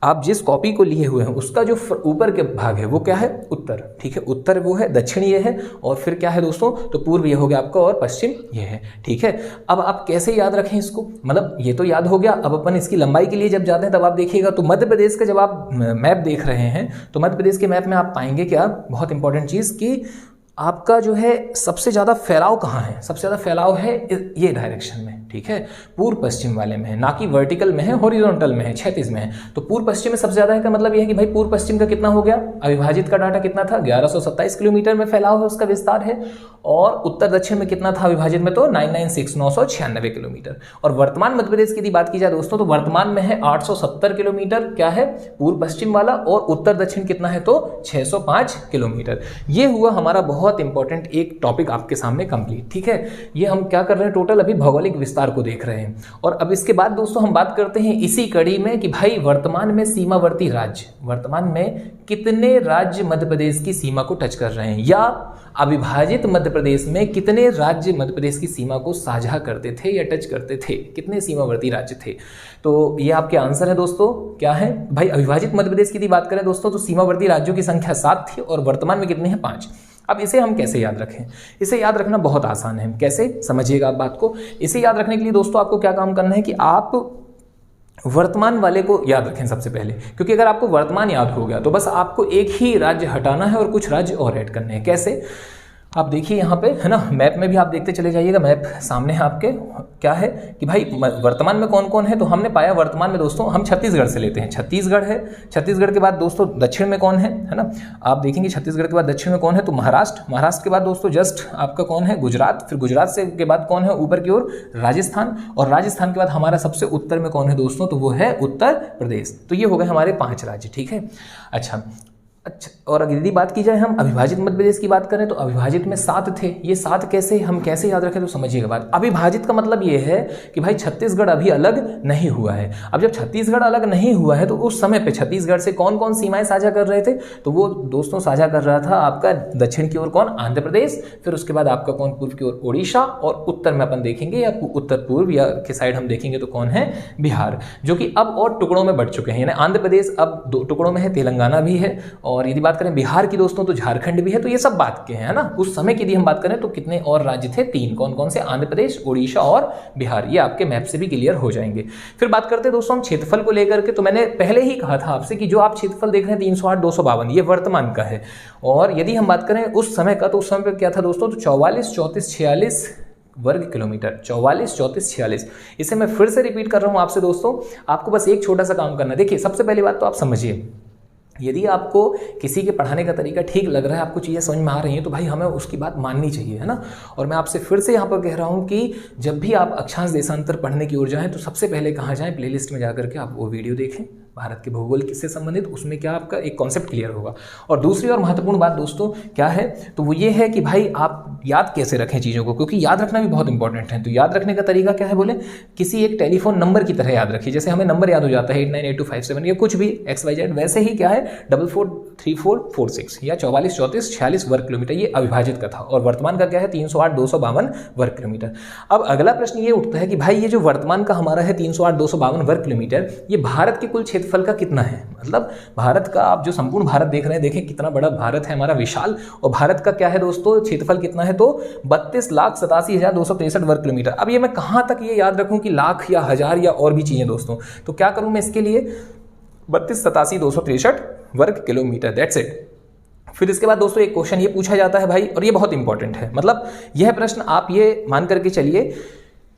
आप जिस कॉपी को लिए हुए हैं उसका जो ऊपर के भाग है वो क्या है, उत्तर, ठीक है, उत्तर वो है, दक्षिण ये है, और फिर क्या है दोस्तों, तो पूर्व ये हो गया आपका और पश्चिम ये है, ठीक है। अब आप कैसे याद रखें इसको, मतलब ये तो याद हो गया। अब अपन इसकी लंबाई के लिए जब जाते हैं तब आप देखिएगा, तो मध्य प्रदेश का जब आप मैप देख रहे हैं तो मध्य प्रदेश के मैप में आप पाएंगे क्या, बहुत इंपॉर्टेंट चीज़ कि आपका जो है सबसे ज़्यादा फैलाव कहाँ है, सबसे ज़्यादा फैलाव है ये डायरेक्शन में, ठीक है, पूर्व पश्चिम वाले में है, ना कि वर्टिकल में है, हॉरिजॉन्टल में है, क्षैतिज में है। तो पूर्व पश्चिम में सबसे ज़्यादा है का मतलब ये है कि भाई पूर्व पश्चिम का कितना हो गया, अविभाजित का डाटा कितना था, 1127 किलोमीटर में फैलाव है, उसका विस्तार है। और उत्तर दक्षिण में कितना था अविभाजित में, तो 996 किलोमीटर। और वर्तमान मध्य प्रदेश की यदि बात की जाए दोस्तों, तो वर्तमान में है 870 किलोमीटर क्या है पूर्व पश्चिम वाला, और उत्तर दक्षिण कितना है, तो 605 किलोमीटर। ये हुआ हमारा बहुत इंपॉर्टेंट एक टॉपिक आपके सामने कंप्लीट, ठीक है। ये हम क्या कर रहे हैं, टोटल अभी भौगोलिक विस्तार को देख रहे हैं। और अब इसके बाद दोस्तों हम बात करते हैं इसी कड़ी में कि भाई वर्तमान में सीमावर्ती राज्य, वर्तमान में कितने राज्य मध्य प्रदेश की सीमा को टच कर रहे हैं, या अविभाजित मध्य प्रदेश में कितने राज्य मध्य प्रदेश की सीमा को साझा करते थे या टच करते थे, कितने सीमावर्ती राज्य थे। तो ये आपके आंसर है दोस्तों, क्या है भाई, अविभाजित मध्य प्रदेश की यदि बात करें दोस्तों, तो सीमावर्ती राज्यों की संख्या 7 थी और वर्तमान में कितने हैं, 5। अब इसे हम कैसे याद रखें, इसे याद रखना बहुत आसान है, कैसे समझिएगा आप बात को। इसे याद रखने के लिए दोस्तों आपको क्या काम करना है कि आप वर्तमान वाले को याद रखें सबसे पहले, क्योंकि अगर आपको वर्तमान याद हो गया तो बस आपको एक ही राज्य हटाना है और कुछ राज्य और ऐड करने हैं। कैसे, आप देखिए यहाँ पे है ना, मैप में भी आप देखते चले जाइएगा, मैप सामने है आपके। क्या है कि भाई वर्तमान में कौन कौन है, तो हमने पाया वर्तमान में दोस्तों हम छत्तीसगढ़ से लेते हैं, छत्तीसगढ़ है। छत्तीसगढ़ के बाद दोस्तों दक्षिण में कौन है ना, आप देखेंगे छत्तीसगढ़ के बाद दक्षिण में कौन है, तो महाराष्ट्र। महाराष्ट्र के बाद दोस्तों जस्ट आपका कौन है, गुजरात। फिर गुजरात से के बाद कौन है ऊपर की ओर, राजस्थान। और राजस्थान के बाद हमारा सबसे उत्तर में कौन है दोस्तों, तो वो है उत्तर प्रदेश। तो ये हो गए हमारे 5 राज्य, ठीक है। अच्छा, और अगर यदि बात की जाए हम अविभाजित मध्य प्रदेश की बात करें, तो अविभाजित में 7 थे। ये 7 कैसे, हम कैसे याद रखें, तो समझिएगा बात। अविभाजित का मतलब ये है कि भाई छत्तीसगढ़ अभी अलग नहीं हुआ है। अब जब छत्तीसगढ़ अलग नहीं हुआ है, तो उस समय पे छत्तीसगढ़ से कौन कौन सीमाएं साझा कर रहे थे, तो वो दोस्तों साझा कर रहा था आपका दक्षिण की ओर कौन, आंध्र प्रदेश। फिर उसके बाद आपका कौन, पूर्व की ओर उड़ीसा। और उत्तर में अपन देखेंगे या उत्तर पूर्व या के साइड हम देखेंगे तो कौन है, बिहार, जो कि अब और टुकड़ों में बढ़ चुके हैं। यानी आंध्र प्रदेश अब 2 टुकड़ों में है, तेलंगाना भी है, और यदि बात करें बिहार की दोस्तों तो झारखंड भी है। तो ये सब बात के हैं ना। उस समय की यदि हम बात करें तो कितने और राज्य थे, 3। कौन कौन से, आंध्र प्रदेश, उड़ीसा और बिहार। ये आपके मैप से भी क्लियर हो जाएंगे। फिर बात करते हैं दोस्तों हम क्षेत्रफल को लेकर के। तो मैंने पहले ही कहा था आपसे कि जो आप क्षेत्रफल देख रहे हैं 308, 252, ये वर्तमान का है। और यदि हम बात करें उस समय का, तो उस समय पर क्या था दोस्तों, तो 44, 34, 46 वर्ग किलोमीटर। 44, 34, 46। इसे मैं फिर से रिपीट कर रहा हूं आपसे दोस्तों, आपको बस एक छोटा सा काम करना है। देखिए सबसे पहली बात तो आप समझिए, यदि आपको किसी के पढ़ाने का तरीका ठीक लग रहा है, आपको चीज़ें समझ में आ रही हैं, तो भाई हमें उसकी बात माननी चाहिए, है ना। और मैं आपसे फिर से यहाँ पर कह रहा हूँ कि जब भी आप अक्षांश देशांतर पढ़ने की ओर जाएं, तो सबसे पहले कहाँ जाएं, प्लेलिस्ट में जाकर के आप वो वीडियो देखें भारत के भूगोल से संबंधित। उसमें क्या आपका एक कॉन्सेप्ट क्लियर होगा। और दूसरी और महत्वपूर्ण बात दोस्तों क्या है, तो वो ये है कि भाई आप याद कैसे रखें चीज़ों को, क्योंकि याद रखना भी बहुत इंपॉर्टेंट है। तो याद रखने का तरीका क्या है, बोले किसी एक टेलीफोन नंबर की तरह याद रखिए। जैसे हमें नंबर याद हो जाता है 898257 या कुछ भी XYZ, वैसे ही क्या है 443446 या 44, 34, 46 वर्ग किलोमीटर। ये अविभाजित का था। और वर्तमान का क्या है 308, 252 वर्ग किलोमीटर। अब अगला प्रश्न ये उठता है कि भाई ये जो वर्तमान का हमारा है 308, 252 वर्ग किलोमीटर, ये भारत के कुल क्षेत्रफल का कितना है। मतलब भारत का आप जो संपूर्ण भारत देख रहे हैं, देखें कितना बड़ा भारत है हमारा, विशाल। और भारत का क्या है दोस्तों क्षेत्रफल कितना है, तो 32,87,263 वर्ग किलोमीटर। अब ये मैं कहां तक ये याद रखूं कि लाख या हजार या और भी चीजें दोस्तों, तो क्या करूं मैं इसके लिए 32,87,263 वर्ग किलोमीटर, दैट्स इट। फिर इसके बाद दोस्तों एक क्वेश्चन ये पूछा जाता है भाई, और ये बहुत इंपॉर्टेंट है। मतलब यह प्रश्न आप ये मान करके चलिए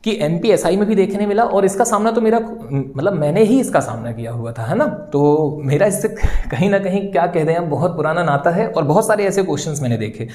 कि MPSI में भी देखने मिला, और इसका सामना तो मेरा मतलब मैंने ही इसका सामना किया हुआ था, है ना। तो मेरा इससे कहीं ना कहीं क्या कह दें हम, बहुत पुराना नाता है, और बहुत सारे ऐसे क्वेश्चंस मैंने देखे।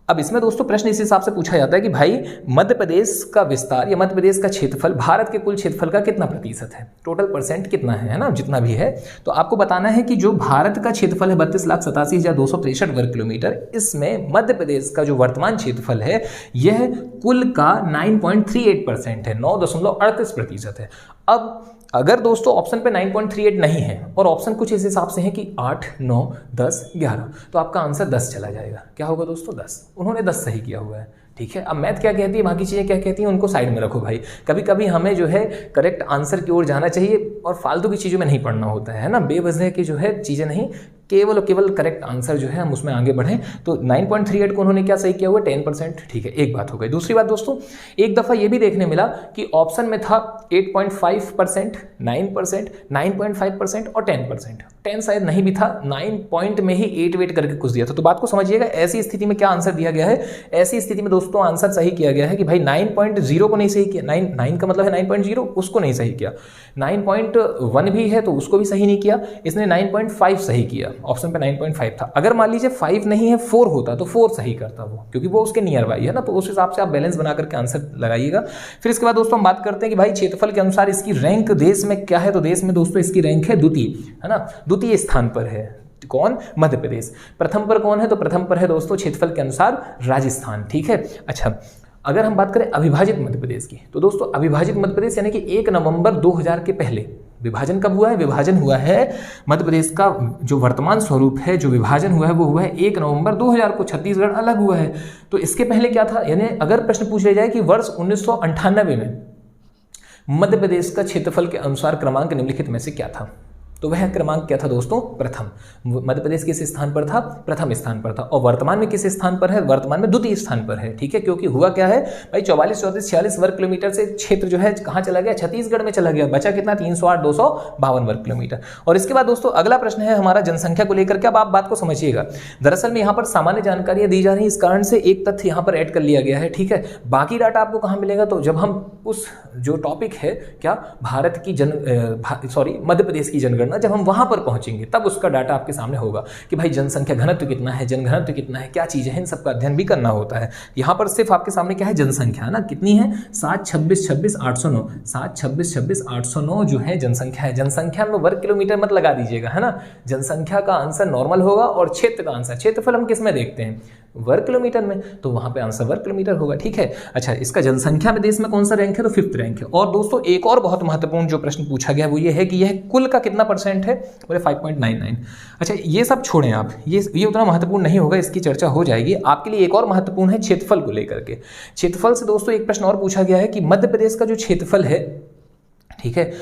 अब इसमें दोस्तों प्रश्न इस हिसाब से पूछा जाता है कि भाई मध्य प्रदेश का विस्तार या मध्य प्रदेश का क्षेत्रफल भारत के कुल क्षेत्रफल का कितना प्रतिशत है, टोटल परसेंट कितना है ना, जितना भी है। तो आपको बताना है कि जो भारत का क्षेत्रफल है 32,87,263 वर्ग किलोमीटर, इसमें मध्य प्रदेश का जो वर्तमान क्षेत्रफल है यह कुल का 9.38% है, 9.38% है। अब अगर दोस्तों ऑप्शन पे 9.38 नहीं है और ऑप्शन कुछ इस हिसाब से है कि 8, 9, 10, 11, तो आपका आंसर 10 चला जाएगा। क्या होगा दोस्तों 10, उन्होंने 10 सही किया हुआ है, ठीक है। अब मैथ क्या कहती है, बाकी चीज़ें क्या कहती हैं, उनको साइड में रखो भाई। कभी कभी हमें जो है करेक्ट आंसर की ओर जाना चाहिए और फालतू की चीज़ों में नहीं पढ़ना होता है ना, बेवजह की जो है चीज़ें नहीं, केवल और केवल करेक्ट आंसर जो है हम उसमें आगे बढ़ें। तो 9.38 को उन्होंने क्या सही किया हुआ, 10%, ठीक है। एक बात हो गई। दूसरी बात दोस्तों, एक दफ़ा ये भी देखने मिला कि ऑप्शन में था 8.5%, 9%, 9.5% और 10%। 10 शायद नहीं भी था, 9 पॉइंट में ही 8 वेट करके कुछ दिया था। तो बात को समझिएगा, ऐसी स्थिति में क्या आंसर दिया गया है, ऐसी स्थिति में दोस्तों आंसर सही किया गया है कि भाई 9.0 को नहीं सही किया, 9 का मतलब है 9.0, उसको नहीं सही किया। 9.1 भी है तो उसको भी सही नहीं किया, इसने 9.5 सही किया। ऑप्शन पे 9.5 था। अगर मान लीजिए 5 नहीं है 4 होता तो 4 सही करता वो, क्योंकि वो उसके नियर बाई है ना। तो उस हिसाब से आप बैलेंस बना करके आंसर लगाइएगा। फिर इसके बाद दोस्तों हम बात करते हैं कि भाई क्षेत्रफल के अनुसार इसकी रैंक देश में क्या है। तो देश में दोस्तों इसकी रैंक है द्वितीय, है ना, द्वितीय स्थान पर है। कौन, मध्य प्रदेश। प्रथम पर कौन है, तो प्रथम पर है दोस्तों क्षेत्रफल के अनुसार राजस्थान, ठीक है। अच्छा, अगर हम बात करें अविभाजित मध्य प्रदेश की, तो दोस्तों अविभाजित मध्य प्रदेश यानी कि 1 नवंबर 2000 के पहले विभाजन कब हुआ है, विभाजन हुआ है मध्य प्रदेश का जो वर्तमान स्वरूप है, जो विभाजन हुआ है वो हुआ है 1 नवंबर 2000 को, छत्तीसगढ़ अलग हुआ है। तो इसके पहले क्या था, यानी अगर प्रश्न पूछ लिया जाए कि वर्ष 1998 में मध्य प्रदेश का क्षेत्रफल के अनुसार क्रमांक निम्नलिखित में से क्या था, तो वह क्रमांक क्या था दोस्तों? प्रथम। मध्य प्रदेश किस स्थान पर था? प्रथम स्थान पर था। और वर्तमान में किस स्थान पर है? वर्तमान में द्वितीय स्थान पर है। ठीक है, क्योंकि हुआ क्या है भाई, 44, 34, 46 वर्ग किलोमीटर से क्षेत्र जो है कहाँ चला गया? छत्तीसगढ़ में चला गया। बचा कितना? 308, 252 वर्ग किलोमीटर। और इसके बाद दोस्तों अगला प्रश्न है हमारा जनसंख्या को लेकर के। अब आप बात को समझिएगा, दरअसल में यहाँ पर सामान्य जानकारियां दी जा रही है, इस कारण से एक तथ्य यहाँ पर ऐड कर लिया गया है। ठीक है, बाकी डाटा आपको कहाँ मिलेगा? तो जब हम उस जो टॉपिक है क्या, भारत की मध्य प्रदेश की जनगणना, जब हम वहां पर पहुंचेंगे तब उसका डाटा आपके सामने होगा कि भाई जनसंख्या घनत्व कितना है, जनघनत्व कितना है, क्या चीजें हैं, इन सब का अध्ययन भी करना होता है। यहाँ पर सिर्फ आपके सामने क्या है? जनसंख्या है ना, कितनी है? 72626,809 72626,809 जो है जनसंख्या है। जनसंख्या में वर्ग किलोमीटर मत लगा दीजिएगा, है ना। जनसंख्या का आंसर नॉर्मल होगा और क्षेत्र का आंसर, क्षेत्रफल हम किस में देखते हैं? वर्ग किलोमीटर में, तो वहां पे आंसर वर्ग किलोमीटर होगा। ठीक है, अच्छा, इसका जनसंख्या में देश में कौन सा रैंक है? तो 5th रैंक है। और दोस्तों एक और बहुत महत्वपूर्ण जो प्रश्न पूछा गया वो ये है कि यह कुल का कितना % है? बोले 5.99। अच्छा, ये सब छोड़ें आप, ये उतना महत्वपूर्ण नहीं होगा, इसकी चर्चा हो जाएगी। आपके लिए एक और महत्वपूर्ण है क्षेत्रफल को लेकर के। क्षेत्रफल से दोस्तों एक प्रश्न और पूछा गया है कि मध्य प्रदेश का जो क्षेत्रफल है, ठीक है,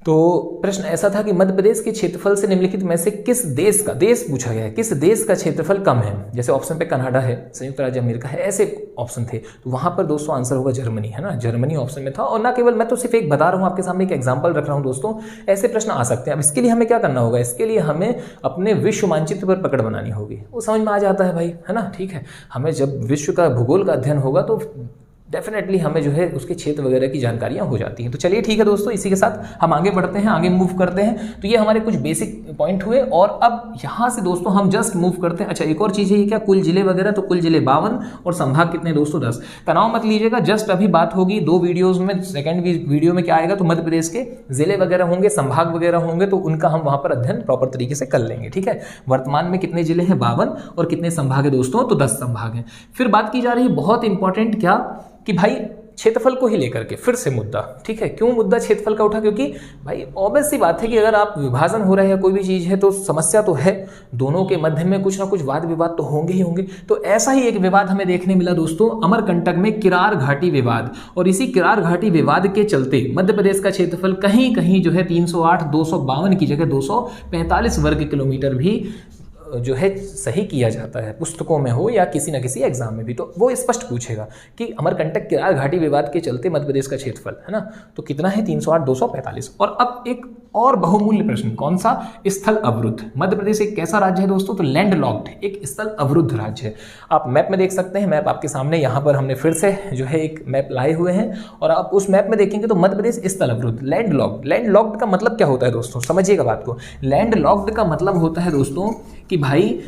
तो प्रश्न ऐसा था कि मध्य प्रदेश के क्षेत्रफल से निम्नलिखित में से किस देश का, देश पूछा गया है, किस देश का क्षेत्रफल कम है? जैसे ऑप्शन पे कनाडा है, संयुक्त राज्य अमेरिका है, ऐसे ऑप्शन थे। तो वहां पर दोस्तों आंसर होगा जर्मनी, है ना। जर्मनी ऑप्शन में था। और ना केवल मैं तो सिर्फ एक बता रहा हूं आपके सामने, एक एग्जांपल रख रहा हूं दोस्तों, ऐसे प्रश्न आ सकते हैं। अब इसके लिए हमें क्या करना होगा? इसके लिए हमें अपने विश्व मानचित्र पर पकड़ बनानी होगी। वो समझ में आ जाता है भाई, है ना। ठीक है, हमें जब विश्व का भूगोल का अध्ययन होगा तो डेफिनेटली हमें जो है उसके क्षेत्र वगैरह की जानकारियां हो जाती हैं। तो चलिए ठीक है दोस्तों, इसी के साथ हम आगे बढ़ते हैं, आगे मूव करते हैं। तो ये हमारे कुछ बेसिक पॉइंट हुए और अब यहाँ से दोस्तों हम जस्ट मूव करते हैं। अच्छा, एक और चीज़ है, ये क्या कुल जिले वगैरह, तो कुल जिले 52 और संभाग कितने दोस्तों? 10। तनाव मत लीजिएगा, जस्ट अभी बात होगी 2 वीडियोज़ में। सेकेंड वीडियो में क्या आएगा? तो मध्य प्रदेश के जिले वगैरह होंगे, संभाग वगैरह होंगे, तो उनका हम वहाँ पर अध्ययन प्रॉपर तरीके से कर लेंगे। ठीक है, वर्तमान में कितने जिले हैं? 52। और कितने संभाग है दोस्तों? तो 10 संभाग हैं। फिर बात की जा रही है बहुत इंपॉर्टेंट, क्या कि भाई क्षेत्रफल को ही लेकर के फिर से मुद्दा। ठीक है, क्यों मुद्दा क्षेत्रफल का उठा? क्योंकि भाई ऑब्वियस सी बात है कि अगर आप विभाजन हो रहा है कोई भी चीज है तो समस्या तो है, दोनों के मध्य में कुछ ना कुछ वाद विवाद तो होंगे ही होंगे। तो ऐसा ही एक विवाद हमें देखने मिला दोस्तों अमरकंटक में, किरार घाटी विवाद। और इसी किरार घाटी विवाद के चलते मध्य प्रदेश का क्षेत्रफल कहीं कहीं जो है 308, 252 की जगह 245 वर्ग किलोमीटर भी जो है सही किया जाता है, पुस्तकों में हो या किसी न किसी एग्जाम में भी। तो वो स्पष्ट पूछेगा कि अमरकंटक किरार घाटी विवाद के चलते मध्य प्रदेश का क्षेत्रफल, है ना, तो कितना है? 308, 245। और अब एक और बहुमूल्य प्रश्न, कौन सा? स्थल अवरुद्ध। मध्य प्रदेश एक कैसा राज्य है दोस्तों? तो लैंड लॉक्ड, एक स्थल अवरुद्ध राज्य है। आप मैप में देख सकते हैं, मैप आपके सामने यहाँ पर हमने फिर से जो है एक मैप लाए हुए हैं और आप उस मैप में देखेंगे तो मध्य प्रदेश स्थल अवरुद्ध, लैंड लॉक्ड। लैंड लॉक्ड का मतलब क्या होता है दोस्तों? समझिएगा बात को। लैंड लॉक्ड का मतलब होता है दोस्तों कि भाई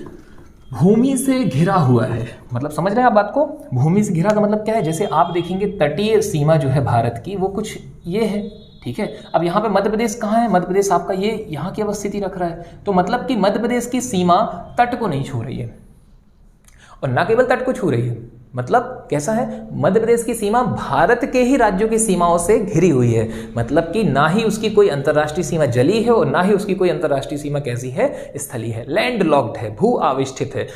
भूमि से घिरा हुआ है। मतलब समझ रहे हैं आप बात को? भूमि से घिरा का मतलब क्या है? जैसे आप देखेंगे तटीय सीमा जो है भारत की, वो कुछ ये है। ठीक है, अब यहाँ पे मध्य प्रदेश कहाँ है? मध्य प्रदेश आपका ये यहाँ की अवस्थिति रख रहा है, तो मतलब कि मध्य प्रदेश की सीमा तट को नहीं छू रही है, और ना केवल तट को छू रही है, मतलब कैसा है? मध्य प्रदेश की सीमा भारत के ही राज्यों की सीमाओं से घिरी हुई है। मतलब कि ना ही उसकी कोई अंतर्राष्ट्रीय सीमा जली है और ना ही उसकी कोई अंतर्राष्ट्रीय सीमा कैसी है? स्थलीय है। लैंड लॉक्ड है, भू आविष्ठित है,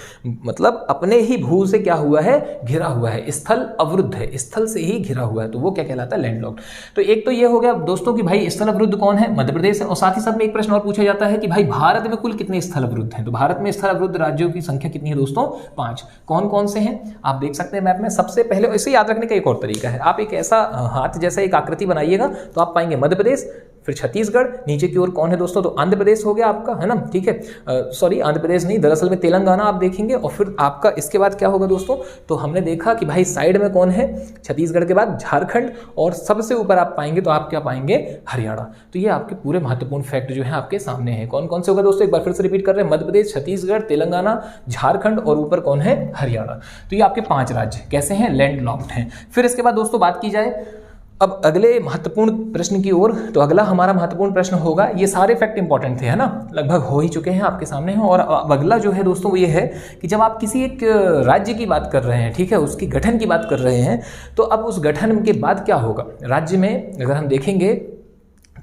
मतलब अपने ही भू से क्या हुआ है? घिरा हुआ है। स्थल अवरुद्ध है, स्थल से ही घिरा हुआ है, तो वो क्या कहलाता है? Land locked. तो एक तो ये हो गया दोस्तों कि भाई स्थल अवरुद्ध कौन है? मध्य प्रदेश है। और साथ ही साथ में एक प्रश्न और पूछा जाता है कि भाई भारत में कुल कितने स्थल अवरुद्ध हैं? तो भारत में स्थल अवरुद्ध राज्यों की संख्या कितनी है दोस्तों? 5। कौन कौन से हैं आप देख सकते हैं मैप में। सबसे पहले इसे याद रखने का एक और तरीका है, आप एक ऐसा हाथ जैसा एक आकृति बनाइएगा तो आप पाएंगे मध्य प्रदेश, फिर छत्तीसगढ़, नीचे की ओर कौन है दोस्तों? तो आंध्र प्रदेश हो गया आपका, है ना। ठीक है, सॉरी आंध्र प्रदेश नहीं, दरअसल में तेलंगाना आप देखेंगे। और फिर आपका इसके बाद क्या होगा दोस्तों? तो हमने देखा कि भाई साइड में कौन है? छत्तीसगढ़ के बाद झारखंड, और सबसे ऊपर आप पाएंगे तो आप क्या पाएंगे? हरियाणा। तो ये आपके पूरे महत्वपूर्ण फैक्ट जो है आपके सामने है। कौन कौन से होगा दोस्तों? एक बार फिर से रिपीट कर रहे हैं, मध्य प्रदेश, छत्तीसगढ़, तेलंगाना, झारखंड और ऊपर कौन है? हरियाणा। तो ये आपके 5 राज्य कैसे हैं? लैंड लॉक्ड हैं। फिर इसके बाद दोस्तों बात की जाए अब अगले महत्वपूर्ण प्रश्न की ओर, तो अगला हमारा महत्वपूर्ण प्रश्न होगा, ये सारे फैक्ट इंपॉर्टेंट थे, है ना, लगभग हो ही चुके हैं आपके सामने हैं। और अब अगला जो है दोस्तों वो ये है कि जब आप किसी एक राज्य की बात कर रहे हैं, ठीक है, उसकी गठन की बात कर रहे हैं, तो अब उस गठन के बाद क्या होगा राज्य में? अगर हम देखेंगे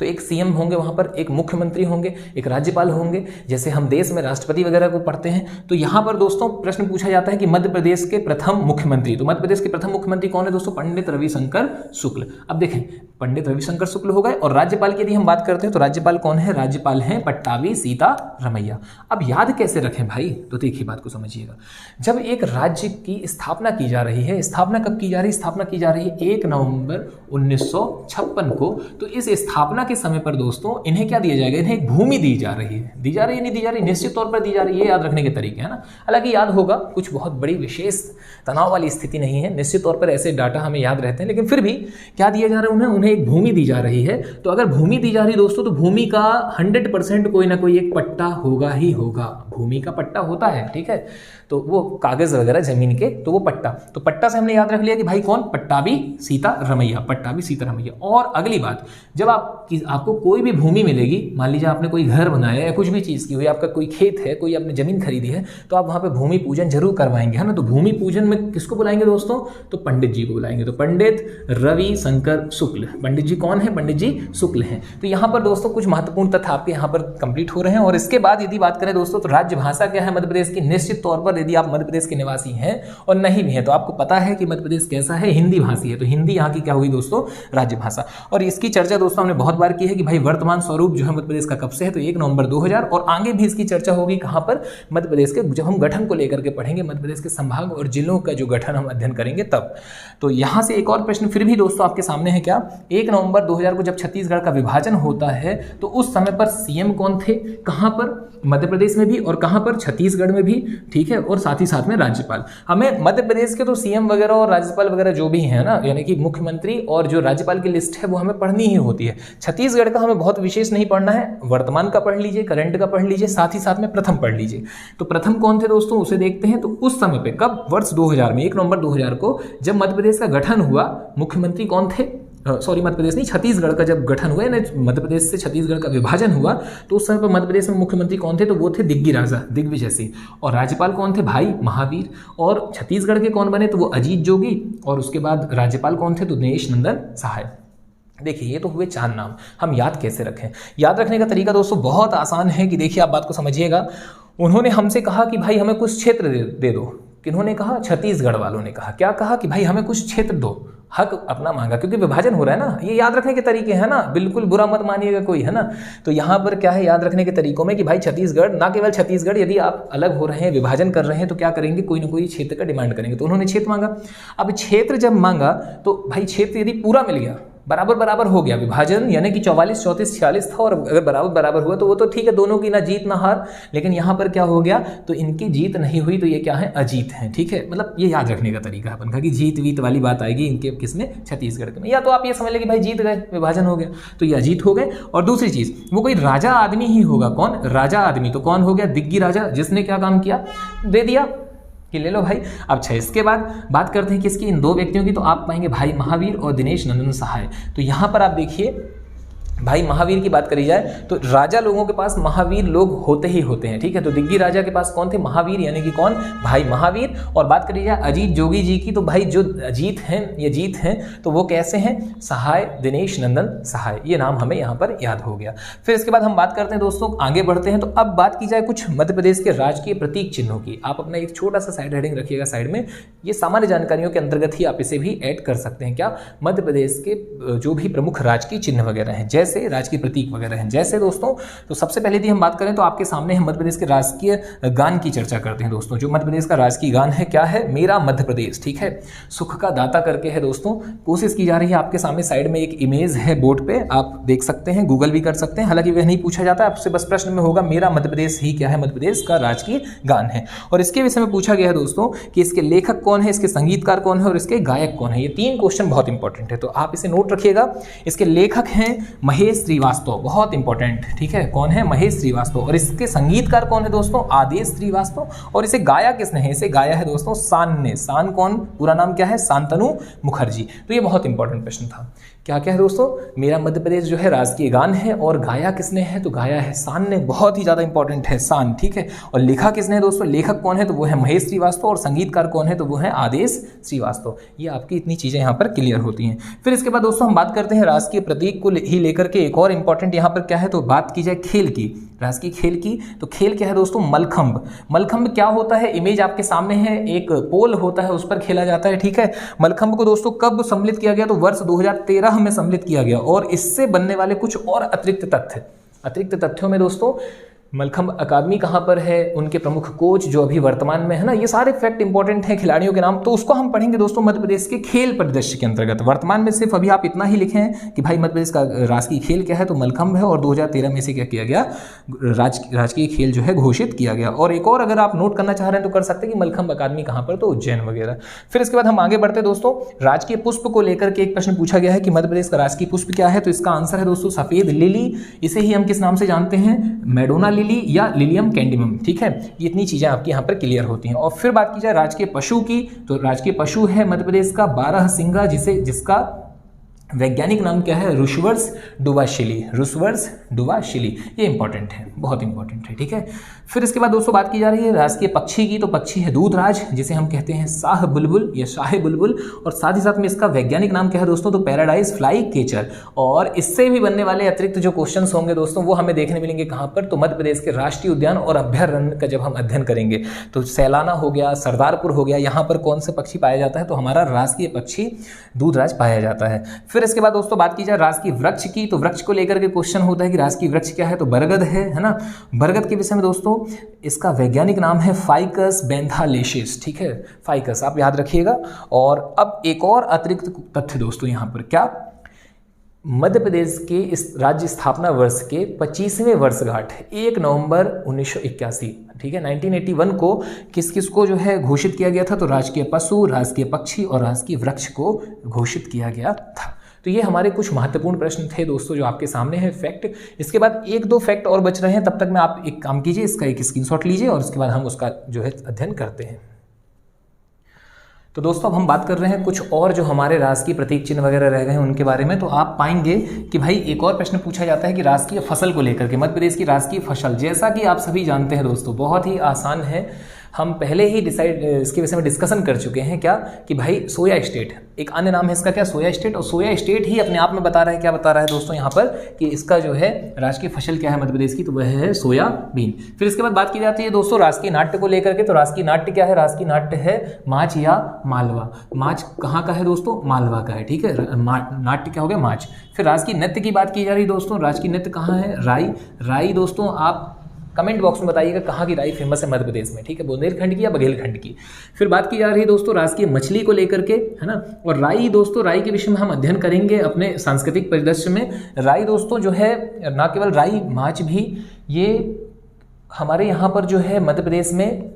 तो एक सीएम होंगे वहाँ पर, एक मुख्यमंत्री होंगे, एक राज्यपाल होंगे, जैसे हम देश में राष्ट्रपति वगैरह को पढ़ते हैं। तो यहाँ पर दोस्तों प्रश्न पूछा जाता है कि मध्य प्रदेश के प्रथम मुख्यमंत्री, तो मध्य प्रदेश के प्रथम मुख्यमंत्री कौन है दोस्तों? पंडित रविशंकर शुक्ल। अब देखें, पंडित रविशंकर शुक्ल हो गए। और राज्यपाल की यदि हम बात करते हैं तो राज्यपाल कौन है? राज्यपाल हैं पट्टाभी सीतारमैया। अब याद कैसे रखें भाई? तो देखिए बात को समझिएगा। जब एक राज्य की स्थापना की जा रही है, स्थापना कब की जा रही है? स्थापना की जा रही है 1 नवंबर 1956 को। तो इस स्थापना के समय पर दोस्तों इन्हें क्या दिया जाएगा? इन्हें एक भूमि दी जा रही है। दी जा रही है नहीं दी जा रही, निश्चित तौर पर दी जा रही है, याद रखने के तरीके है ना। हालांकि याद होगा कुछ बहुत बड़ी विशेष तनाव वाली स्थिति नहीं है, निश्चित तौर पर ऐसे डाटा हमें याद रहते हैं, लेकिन फिर भी क्या दिया जा रहा है? उन्हें एक भूमि दी जा रही है। तो अगर भूमि दी जा रही दोस्तों, तो भूमि का 100% कोई ना कोई एक पट्टा होगा ही होगा। भूमि का पट्टा होता है, ठीक है, तो वो कागज वगैरह जमीन के, तो वो पट्टा, तो पट्टा से हमने याद रख लिया कि भाई कौन? पट्टाभी सीतारमैया, पट्टाभी सीतारमैया। और अगली बात, जब आपको कोई भी भूमि मिलेगी, मान लीजिए आपने कोई घर बनाया या कुछ भी चीज़ की हुई, आपका कोई खेत है, कोई आपने जमीन खरीदी है, तो आप वहाँ पे भूमि पूजन जरूर करवाएंगे, है ना। तो भूमि पूजन में किसको बुलाएंगे दोस्तों? तो पंडित जी को बुलाएंगे। तो पंडित रविशंकर शुक्ल, पंडित जी कौन है? पंडित जी शुक्ल हैं। तो यहाँ पर दोस्तों कुछ महत्वपूर्ण तथ्य आपके यहाँ पर कंप्लीट हो रहे हैं। और इसके बाद यदि बात करें दोस्तों, तो राज्य भाषा क्या है मध्य प्रदेश की? निश्चित तौर पर यदि आप मध्य प्रदेश के निवासी हैं और नहीं भी हैं तो आपको पता है कि मध्य प्रदेश कैसा है, हिंदी भाषी है। तो हिंदी यहाँ की क्या हुई दोस्तों? राज्य भाषा। और इसकी चर्चा दोस्तों हमने बहुत बार की है कि भाई वर्तमान स्वरूप जो है मध्य प्रदेश का कब से है, तो 1 नवंबर 2000। और आगे भी इसकी चर्चा होगी कहाँ पर? मध्य प्रदेश के, जब हम गठन को लेकर के पढ़ेंगे, मध्य प्रदेश के संभाग और जिलों का जो गठन हम अध्ययन करेंगे तब। तो यहाँ से एक और प्रश्न फिर भी दोस्तों आपके सामने है क्या? 1 नवंबर 2000 को जब छत्तीसगढ़ का विभाजन होता है तो उस समय पर सीएम कौन थे? कहाँ पर? मध्य प्रदेश में भी, और कहाँ पर? छत्तीसगढ़ में भी, ठीक है, और साथ ही साथ में राज्यपाल। हमें मध्य प्रदेश के तो सीएम वगैरह और राज्यपाल वगैरह जो भी है ना, यानी कि मुख्यमंत्री और जो राज्यपाल की लिस्ट है वो हमें पढ़नी ही होती है। छत्तीसगढ़ का हमें बहुत विशेष नहीं पढ़ना है, वर्तमान का पढ़ लीजिए, करंट का पढ़ लीजिए, साथ ही साथ में प्रथम पढ़ लीजिए। तो प्रथम कौन थे दोस्तों, उसे देखते हैं। तो उस समय पे कब? वर्ष 2000 में, 1 नवंबर 2000 को जब मध्य प्रदेश का गठन हुआ, मुख्यमंत्री कौन थे? सॉरी, मध्य प्रदेश नहीं, छत्तीसगढ़ का जब गठन हुआ, मध्य प्रदेश से छत्तीसगढ़ का विभाजन हुआ, तो उस समय पर मध्य प्रदेश में मुख्यमंत्री कौन थे? तो वो थे दिग्गी राजा, दिग्विजय सिंह। और राज्यपाल कौन थे? भाई महावीर। और छत्तीसगढ़ के कौन बने? तो वो अजीत जोगी। और उसके बाद राज्यपाल कौन थे? तो दिनेश नंदन सहाय। देखिए ये तो हुए 4 नाम। हम याद कैसे रखें? याद रखने का तरीका दोस्तों बहुत आसान है कि देखिए आप बात को समझिएगा। उन्होंने हमसे कहा कि भाई हमें कुछ क्षेत्र दे दो। किन्होंने कहा? छत्तीसगढ़ वालों ने कहा। क्या कहा? कि भाई हमें कुछ क्षेत्र दो, हक अपना मांगा, क्योंकि विभाजन हो रहा है ना। ये याद रखने के तरीके हैं ना, बिल्कुल बुरा मत मानिएगा कोई, है ना। तो यहाँ पर क्या है याद रखने के तरीकों में कि भाई छत्तीसगढ़, ना केवल छत्तीसगढ़, यदि आप अलग हो रहे हैं, विभाजन कर रहे हैं, तो क्या करेंगे? कोई ना कोई क्षेत्र का डिमांड करेंगे। तो उन्होंने क्षेत्र मांगा। अब क्षेत्र जब मांगा तो भाई क्षेत्र यदि पूरा मिल गया, बराबर बराबर हो गया, विभाजन यानी कि 44, 34, 46 था, और अगर बराबर बराबर हुआ तो वो तो ठीक है, दोनों की ना जीत ना हार। लेकिन यहाँ पर क्या हो गया? तो इनकी जीत नहीं हुई, तो ये क्या है? अजीत हैं, ठीक है। मतलब ये याद रखने का तरीका है अपन का कि जीत वीत वाली बात आएगी इनके किसमें? छत्तीसगढ़ के में। या तो आप ये समझ लें कि भाई जीत गए, विभाजन हो गया, तो ये अजीत हो गए। और दूसरी चीज, वो कोई राजा आदमी ही होगा। कौन? राजा आदमी। तो कौन हो गया? दिग्गी राजा, जिसने क्या काम किया? दे दिया कि ले लो भाई। अब अच्छा, इसके बाद बात करते हैं किसकी? इन 2 व्यक्तियों की। तो आप पाएंगे भाई महावीर और दिनेश नंदन सहाय। तो यहाँ पर आप देखिए भाई महावीर की बात करी जाए तो राजा लोगों के पास महावीर लोग होते ही होते हैं, ठीक है। तो दिग्गी राजा के पास कौन थे? महावीर, यानी कि कौन? भाई महावीर। और बात करी जाए अजीत जोगी जी की, तो भाई जो अजीत हैं, ये जीत हैं, तो वो कैसे हैं? सहाय, दिनेश नंदन सहाय। ये नाम हमें यहाँ पर याद हो गया। फिर इसके बाद हम बात करते हैं दोस्तों, आगे बढ़ते हैं। तो अब बात की जाए कुछ मध्य प्रदेश के राजकीय प्रतीक चिन्हों की। आप अपना एक छोटा सा साइड हेडिंग रखिएगा साइड में, ये सामान्य जानकारियों के अंतर्गत ही आप इसे भी ऐड कर सकते हैं। क्या? मध्य प्रदेश के जो भी प्रमुख राजकीय चिन्ह वगैरह हैं, जैसे राजकीय प्रतीक वगैरह हैं। जैसे दोस्तों, तो सबसे पहले यदि हम बात करें तो आपके सामने हम मध्य प्रदेश के राजकीय गान की चर्चा करते हैं दोस्तों। जो मध्य प्रदेश का राजकीय गान है क्या है? मेरा मध्य प्रदेश, ठीक है। सुख का दाता करके है दोस्तों। कोशिश की जा रही है, आपके सामने साइड में एक इमेज है बोर्ड पे, आप देख सकते हैं, गूगल भी कर सकते हैं। हालांकि वह नहीं पूछा जाता है आपसे, बस प्रश्न में होगा मेरा मध्य प्रदेश ही क्या है? मध्य प्रदेश का राजकीय गान है। और इसके विषय में पूछा गया है दोस्तों कि इसके लेखक कौन है, इसके संगीतकार कौन है और इसके गायक कौन है। ये 3 क्वेश्चन बहुत इंपॉर्टेंट है, तो आप इसे नोट रखिएगा। इसके लेखक हैं महेश श्रीवास्तव, बहुत इंपॉर्टेंट, ठीक है। कौन है? महेश श्रीवास्तव। और इसके संगीतकार कौन है दोस्तों? आदेश श्रीवास्तव। और इसे गाया किसने है? इसे गाया है दोस्तों शान ने। शान कौन? पूरा नाम क्या है? शांतनु मुखर्जी। तो ये बहुत इंपॉर्टेंट प्रश्न था। क्या क्या है दोस्तों, मेरा मध्य प्रदेश जो है राष्ट्रीय गान है, और गाया किसने है, तो गाया है शान ने, बहुत ही ज़्यादा इंपॉर्टेंट है शान, ठीक है। और लिखा किसने है दोस्तों, लेखक कौन है, तो वो है महेश श्रीवास्तव, और संगीतकार कौन है, तो वो है आदेश श्रीवास्तव। ये आपकी इतनी चीज़ें यहाँ पर क्लियर होती हैं। फिर इसके बाद दोस्तों हम बात करते हैं राष्ट्रीय प्रतीक को ही लेकर के, एक और इंपॉर्टेंट यहाँ पर क्या है, तो बात की जाए खेल की, राष्ट्रीय खेल की। तो खेल क्या है दोस्तों, मलखंभ। मलखंभ क्या होता है, इमेज आपके सामने है, एक पोल होता है, उस पर खेला जाता है, ठीक है। मलखंभ को दोस्तों कब सम्मिलित किया गया, तो वर्ष 2013 में सम्मिलित किया गया। और इससे बनने वाले कुछ और अतिरिक्त तथ्यों में दोस्तों, मलखंभ अकादमी कहाँ पर है, उनके प्रमुख कोच जो अभी वर्तमान में है ना, ये सारे फैक्ट इंपॉर्टेंट हैं, खिलाड़ियों के नाम, तो उसको हम पढ़ेंगे दोस्तों मध्य प्रदेश के खेल परिदृश्य के अंतर्गत। वर्तमान में सिर्फ अभी आप इतना ही लिखें कि भाई मध्य प्रदेश का राजकीय खेल क्या है, तो मलखंभ है, और 2013 में से क्या किया गया, राजकीय खेल जो है घोषित किया गया। और एक और अगर आप नोट करना चाह रहे हैं तो कर सकते हैं कि मलखंभ अकादमी कहाँ पर, तो उज्जैन वगैरह। फिर इसके बाद हम आगे बढ़ते दोस्तों, राजकीय पुष्प को लेकर के एक प्रश्न पूछा गया है कि मध्य प्रदेश का राजकीय पुष्प क्या है, तो इसका आंसर है दोस्तों सफेद लिली। इसे ही हम किस नाम से जानते हैं, मैडोना लिली या लिलियम कैंडिमम, ठीक है। ये इतनी चीजें आपकी यहाँ पर क्लियर होती हैं। और फिर बात की जाए राजकीय पशु की, तो राजकीय पशु है मध्य प्रदेश का बारहसिंगा, जिसका वैज्ञानिक नाम क्या है, रुशवर्स डुवाशिली। ये इंपॉर्टेंट है, बहुत इंपॉर्टेंट है, ठीक है। फिर इसके बाद दोस्तों बात की जा रही है राजकीय पक्षी की, तो पक्षी है दूधराज, जिसे हम कहते हैं शाह बुलबुल या शाह बुलबुल। और साथ ही साथ में इसका वैज्ञानिक नाम क्या है दोस्तों, तो पैराडाइज फ्लाई केचर। और इससे भी बनने वाले अतिरिक्त जो क्वेश्चन होंगे दोस्तों, वो हमें देखने मिलेंगे कहाँ पर, तो मध्य प्रदेश के राष्ट्रीय उद्यान और अभ्यारण्य का जब हम अध्ययन करेंगे, तो सैलाना हो गया, सरदारपुर हो गया, यहाँ पर कौन से पक्षी पाया जाता है, तो हमारा राजकीय पक्षी दूधराज पाया जाता है। फिर इसके बाद दोस्तों बात की जाए राजकीय वृक्ष की, तो वृक्ष को लेकर के क्वेश्चन होता है कि राजकीय वृक्ष क्या है, तो बरगद है ना। बरगद के विषय में दोस्तों इसका वैज्ञानिक नाम है फाइकस बेंथालेसिस, ठीक है, फाइकस आप याद रखिएगा। और अब एक और अतिरिक्त तथ्य दोस्तों यहाँ पर क्या, मध्य प्रदेश के इस राज्य स्थापना वर्ष के 25वें वर्षगांठ 1 नवंबर 1981, ठीक है, 1981 को किस को जो है घोषित किया गया था, तो राजकीय पशु, राजकीय पक्षी और राजकीय वृक्ष को घोषित किया गया था। तो ये हमारे कुछ महत्वपूर्ण प्रश्न थे दोस्तों जो आपके सामने है फैक्ट। इसके बाद 1-2 फैक्ट और बच रहे हैं, तब तक में आप एक काम कीजिए, इसका एक स्क्रीनशॉट लीजिए और उसके बाद हम उसका जो है अध्ययन करते हैं। तो दोस्तों अब हम बात कर रहे हैं कुछ और जो हमारे राजकीय प्रतीक चिन्ह वगैरह रह गए हैं उनके बारे में। तो आप पाएंगे कि भाई एक और प्रश्न पूछा जाता है कि राजकीय फसल को लेकर के, मध्य प्रदेश की राजकीय फसल, जैसा कि आप सभी जानते हैं दोस्तों, बहुत ही आसान है, हम पहले ही इसके विषय में डिस्कशन कर चुके हैं क्या, कि भाई सोया स्टेट, एक अन्य नाम है इसका क्या, सोया स्टेट। और सोया स्टेट ही अपने आप में बता रहा है, क्या बता रहा है दोस्तों यहाँ पर, कि इसका जो है राजकीय फसल क्या है मध्य प्रदेश की, तो वह है सोयाबीन। फिर इसके बाद बात की जाती है दोस्तों राजकीय नाट्य को लेकर के, तो राजकीय नाट्य क्या है, राजकीय नाट्य है माच या मालवा। माच कहाँ का है दोस्तों, मालवा का है, ठीक है, नाट्य क्या हो गया, माच। फिर राजकीय नृत्य की बात की जा रही है दोस्तों, राजकीय नृत्य कहाँ है, राई दोस्तों आप कमेंट बॉक्स में बताइएगा कहाँ की राई फेमस है मध्य प्रदेश में, ठीक है, बुंदेलखंड की या बघेलखंड की। फिर बात की जा रही है दोस्तों राजकीय मछली को लेकर के, है ना। और राई दोस्तों, राई के विषय में हम अध्ययन करेंगे अपने सांस्कृतिक परिदृश्य में। राई दोस्तों जो है, ना केवल राई, माछ भी, ये हमारे यहाँ पर जो है मध्य प्रदेश में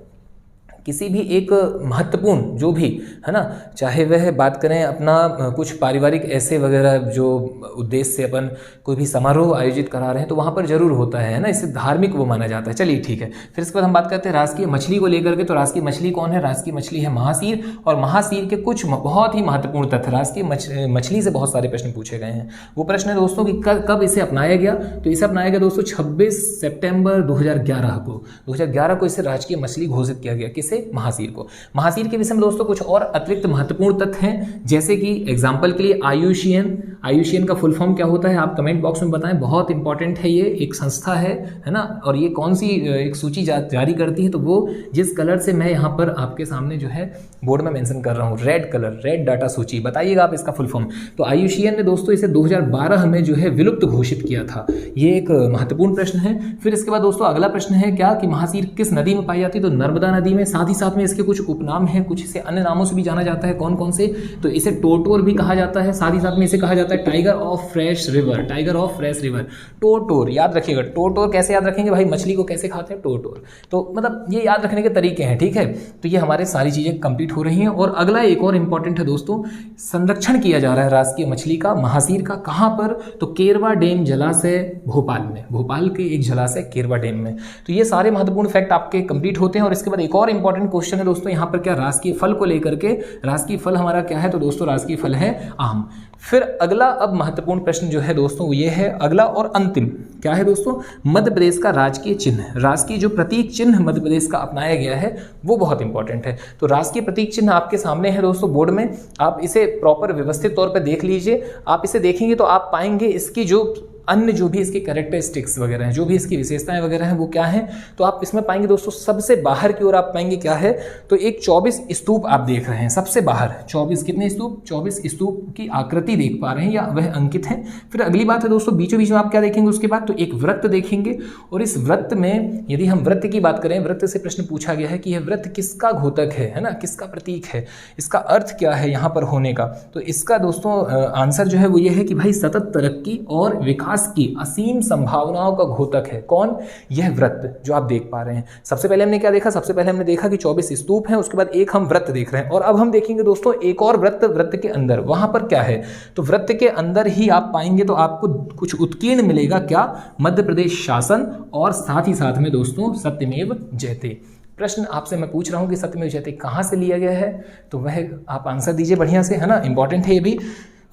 किसी भी एक महत्वपूर्ण जो भी है ना, चाहे वह बात करें अपना कुछ पारिवारिक ऐसे वगैरह जो उद्देश्य से अपन कोई भी समारोह आयोजित करा रहे हैं, तो वहाँ पर जरूर होता है ना, इससे धार्मिक वो माना जाता है। चलिए ठीक है। फिर इसके बाद हम बात करते हैं राजकीय मछली को लेकर के, तो राजकीय मछली कौन है, राजकीय मछली है महासीर। और महासीर के कुछ बहुत ही महत्वपूर्ण तथ्य, राजकीय मछली से बहुत सारे प्रश्न पूछे गए हैं। वो प्रश्न है दोस्तों कि कब इसे अपनाया गया, तो इसे अपनाया गया दोस्तों 26 सितंबर 2011 को। 2011 को इसे राजकीय मछली घोषित किया गया, किसे, महासीर को। महासीर के विषय में दोस्तों कुछ और अतिरिक्त महत्वपूर्ण तथ्य हैं, जैसे कि एग्जांपल के लिए आयुषियन का फुल फॉर्म क्या होता है, आप कमेंट बॉक्स में बताएं, बहुत इंपॉर्टेंट है। ये एक संस्था है ना, और ये कौन सी एक सूची जारी करती है, तो वो जिस कलर से मैं यहाँ पर आपके सामने जो है बोर्ड में मेंशन कर रहा हूँ, रेड कलर, रेड डाटा सूची, बताइएगा आप इसका फुल फॉर्म। तो आयुषियन ने दोस्तों इसे 2012 में जो है विलुप्त घोषित किया था। ये एक महत्वपूर्ण प्रश्न है। फिर इसके बाद दोस्तों अगला प्रश्न है क्या, कि महासीर किस नदी में पाई जाती है, तो नर्मदा नदी में। साथ ही साथ में इसके कुछ उपनाम हैं, कुछ इसे अन्य नामों से भी जाना जाता है, कौन कौन से, तो इसे टोटोर भी कहा जाता है। साथ ही साथ में इसे कहा जाता है tiger of fresh river, tiger of fresh river, टोटोर, याद रखिएगा। टोटोर कैसे याद रखेंगे भाई, मछली को कैसे खाते हैं, टोटोर। तो मतलब ये याद रखने के तरीके हैं, ठीक है। तो ये हमारे सारी चीजें कंप्लीट हो रही हैं। और अगला एक और इंपॉर्टेंट है दोस्तों, संरक्षण किया जा रहा है राजकीय मछली का, महासीर का, कहां पर, तो केरवा डैम जलाशय भोपाल में, भोपाल के एक जलाशय केरवा डैम में। तो ये सारे महत्वपूर्ण फैक्ट आपके कंप्लीट होते हैं। और इसके बाद एक और इंपॉर्टेंट इंपॉर्टेंट क्वेश्चन है दोस्तों यहाँ पर क्या, राजकीय फल को लेकर के। राजकीय फल हमारा क्या है, तो दोस्तों राजकीय फल है आम। फिर अगला अब महत्वपूर्ण प्रश्न जो है दोस्तों ये है अगला और अंतिम, क्या है दोस्तों, मध्य प्रदेश का राजकीय चिन्ह। राजकीय जो प्रतीक चिन्ह मध्य प्रदेश का अपनाया गया है वो बहुत इंपॉर्टेंट है। तो राजकीय प्रतीक चिन्ह आपके सामने है दोस्तों बोर्ड में, आप इसे प्रॉपर व्यवस्थित तौर पर देख लीजिए। आप इसे देखेंगे तो आप पाएंगे इसकी जो अन्य जो भी इसकी कैरेक्टरिस्टिक्स वगैरह हैं, जो भी इसकी विशेषताएं वगैरह हैं वो क्या हैं, तो आप इसमें पाएंगे दोस्तों सबसे बाहर की ओर आप पाएंगे क्या है, तो एक 24 स्तूप आप देख रहे हैं सबसे बाहर। 24 कितने स्तूप, 24 स्तूप की आकृति देख पा रहे हैं या वह अंकित है। फिर अगली बात है दोस्तों बीचों बीच में आप क्या देखेंगे उसके बाद, तो एक वृत्त देखेंगे। और इस वृत्त में यदि हम वृत्त की बात करें, वृत्त से प्रश्न पूछा गया है कि यह वृत्त किसका घोतक है ना, किसका प्रतीक है, इसका अर्थ क्या है यहाँ पर होने का। तो इसका दोस्तों आंसर जो है वो ये है कि भाई सतत तरक्की और विकास की असीम संभावनाओं का घोतक है कौन, यह वृत्त जो आप देख पा रहे हैं। सबसे पहले हमने क्या देखा, सबसे पहले हमने देखा कि 24 स्तूप हैं, उसके बाद एक हम वृत्त देख रहे हैं। और अब हम देखेंगे दोस्तों एक और वृत्त, वृत्त के अंदर वहां पर क्या है, तो वृत्त के अंदर ही आप पाएंगे तो आपको कुछ उत्कीर्ण मिलेगा, क्या, मध्य प्रदेश शासन और साथ ही साथ में दोस्तों सत्यमेव जयते। प्रश्न आपसे मैं पूछ रहा हूं कि सत्यमेव जयते कहां से लिया गया है, तो वह आप आंसर दीजिए बढ़िया से, है ना, इंपॉर्टेंट है ये भी।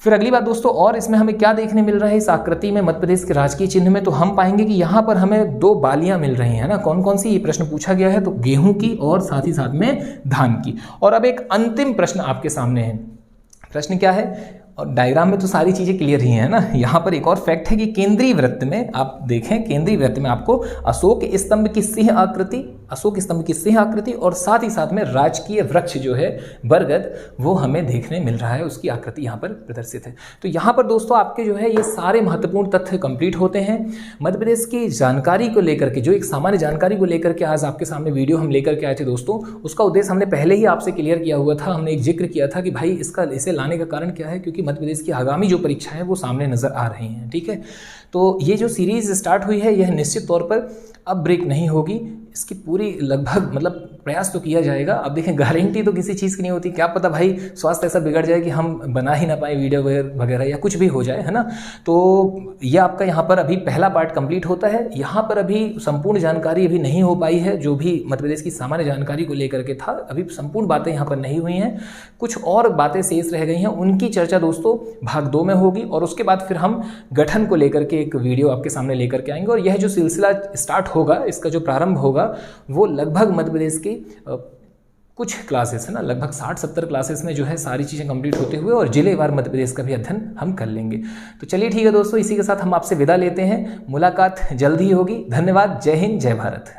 फिर अगली बात दोस्तों, और इसमें हमें क्या देखने मिल रहा है इस आकृति में मध्य प्रदेश के राजकीय चिन्ह में, तो हम पाएंगे कि यहाँ पर हमें 2 बालियां मिल रही हैं ना, कौन कौन सी, ये प्रश्न पूछा गया है, तो गेहूं की और साथ ही साथ में धान की। और अब एक अंतिम प्रश्न आपके सामने है, प्रश्न क्या है, और डायग्राम में तो सारी चीजें क्लियर ही है ना। यहाँ पर एक और फैक्ट है कि केंद्रीय वृत्त में आप देखें, केंद्रीय वृत्त में आपको अशोक स्तंभ की सिंह आकृति, अशोक स्तंभ की सिंह आकृति और साथ ही साथ में राजकीय वृक्ष जो है बरगद, वो हमें देखने मिल रहा है, उसकी आकृति यहाँ पर प्रदर्शित है। तो यहाँ पर दोस्तों आपके जो है ये सारे महत्वपूर्ण तथ्य कंप्लीट होते हैं। मध्य प्रदेश की जानकारी को लेकर के, जो एक सामान्य जानकारी को लेकर के आज आपके सामने वीडियो हम लेकर के आए थे दोस्तों, उसका उद्देश्य हमने पहले ही आपसे क्लियर किया हुआ था। हमने एक जिक्र किया था कि भाई इसे लाने का कारण क्या है, क्योंकि मध्य प्रदेश की आगामी जो परीक्षाएं हैं वो सामने नजर आ रही हैं, ठीक है। तो ये जो सीरीज स्टार्ट हुई है यह निश्चित तौर पर अब ब्रेक नहीं होगी, इसकी पूरी लगभग मतलब प्रयास तो किया जाएगा। अब देखें गारंटी तो किसी चीज़ की नहीं होती, क्या पता भाई स्वास्थ्य ऐसा बिगड़ जाए कि हम बना ही ना पाए वीडियो वगैरह या कुछ भी हो जाए, है ना। तो ये आपका यहाँ पर अभी पहला पार्ट कंप्लीट होता है। यहाँ पर अभी संपूर्ण जानकारी अभी नहीं हो पाई है, जो भी मध्य प्रदेश की सामान्य जानकारी को लेकर के था, अभी संपूर्ण बातें यहाँ पर नहीं हुई हैं, कुछ और बातें शेष रह गई हैं, उनकी चर्चा दोस्तों भाग 2 में होगी। और उसके बाद फिर हम गठन को लेकर के एक वीडियो आपके सामने लेकर के आएंगे। और यह जो सिलसिला स्टार्ट होगा, इसका जो प्रारंभ होगा वो लगभग मध्य प्रदेश की कुछ क्लासेस है ना, लगभग 60-70 क्लासेस में जो है सारी चीज़ें कंप्लीट होते हुए और जिलेवार मध्य प्रदेश का भी अध्ययन हम कर लेंगे। तो चलिए ठीक है दोस्तों, इसी के साथ हम आपसे विदा लेते हैं, मुलाकात जल्द ही होगी। धन्यवाद, जय हिंद, जय भारत।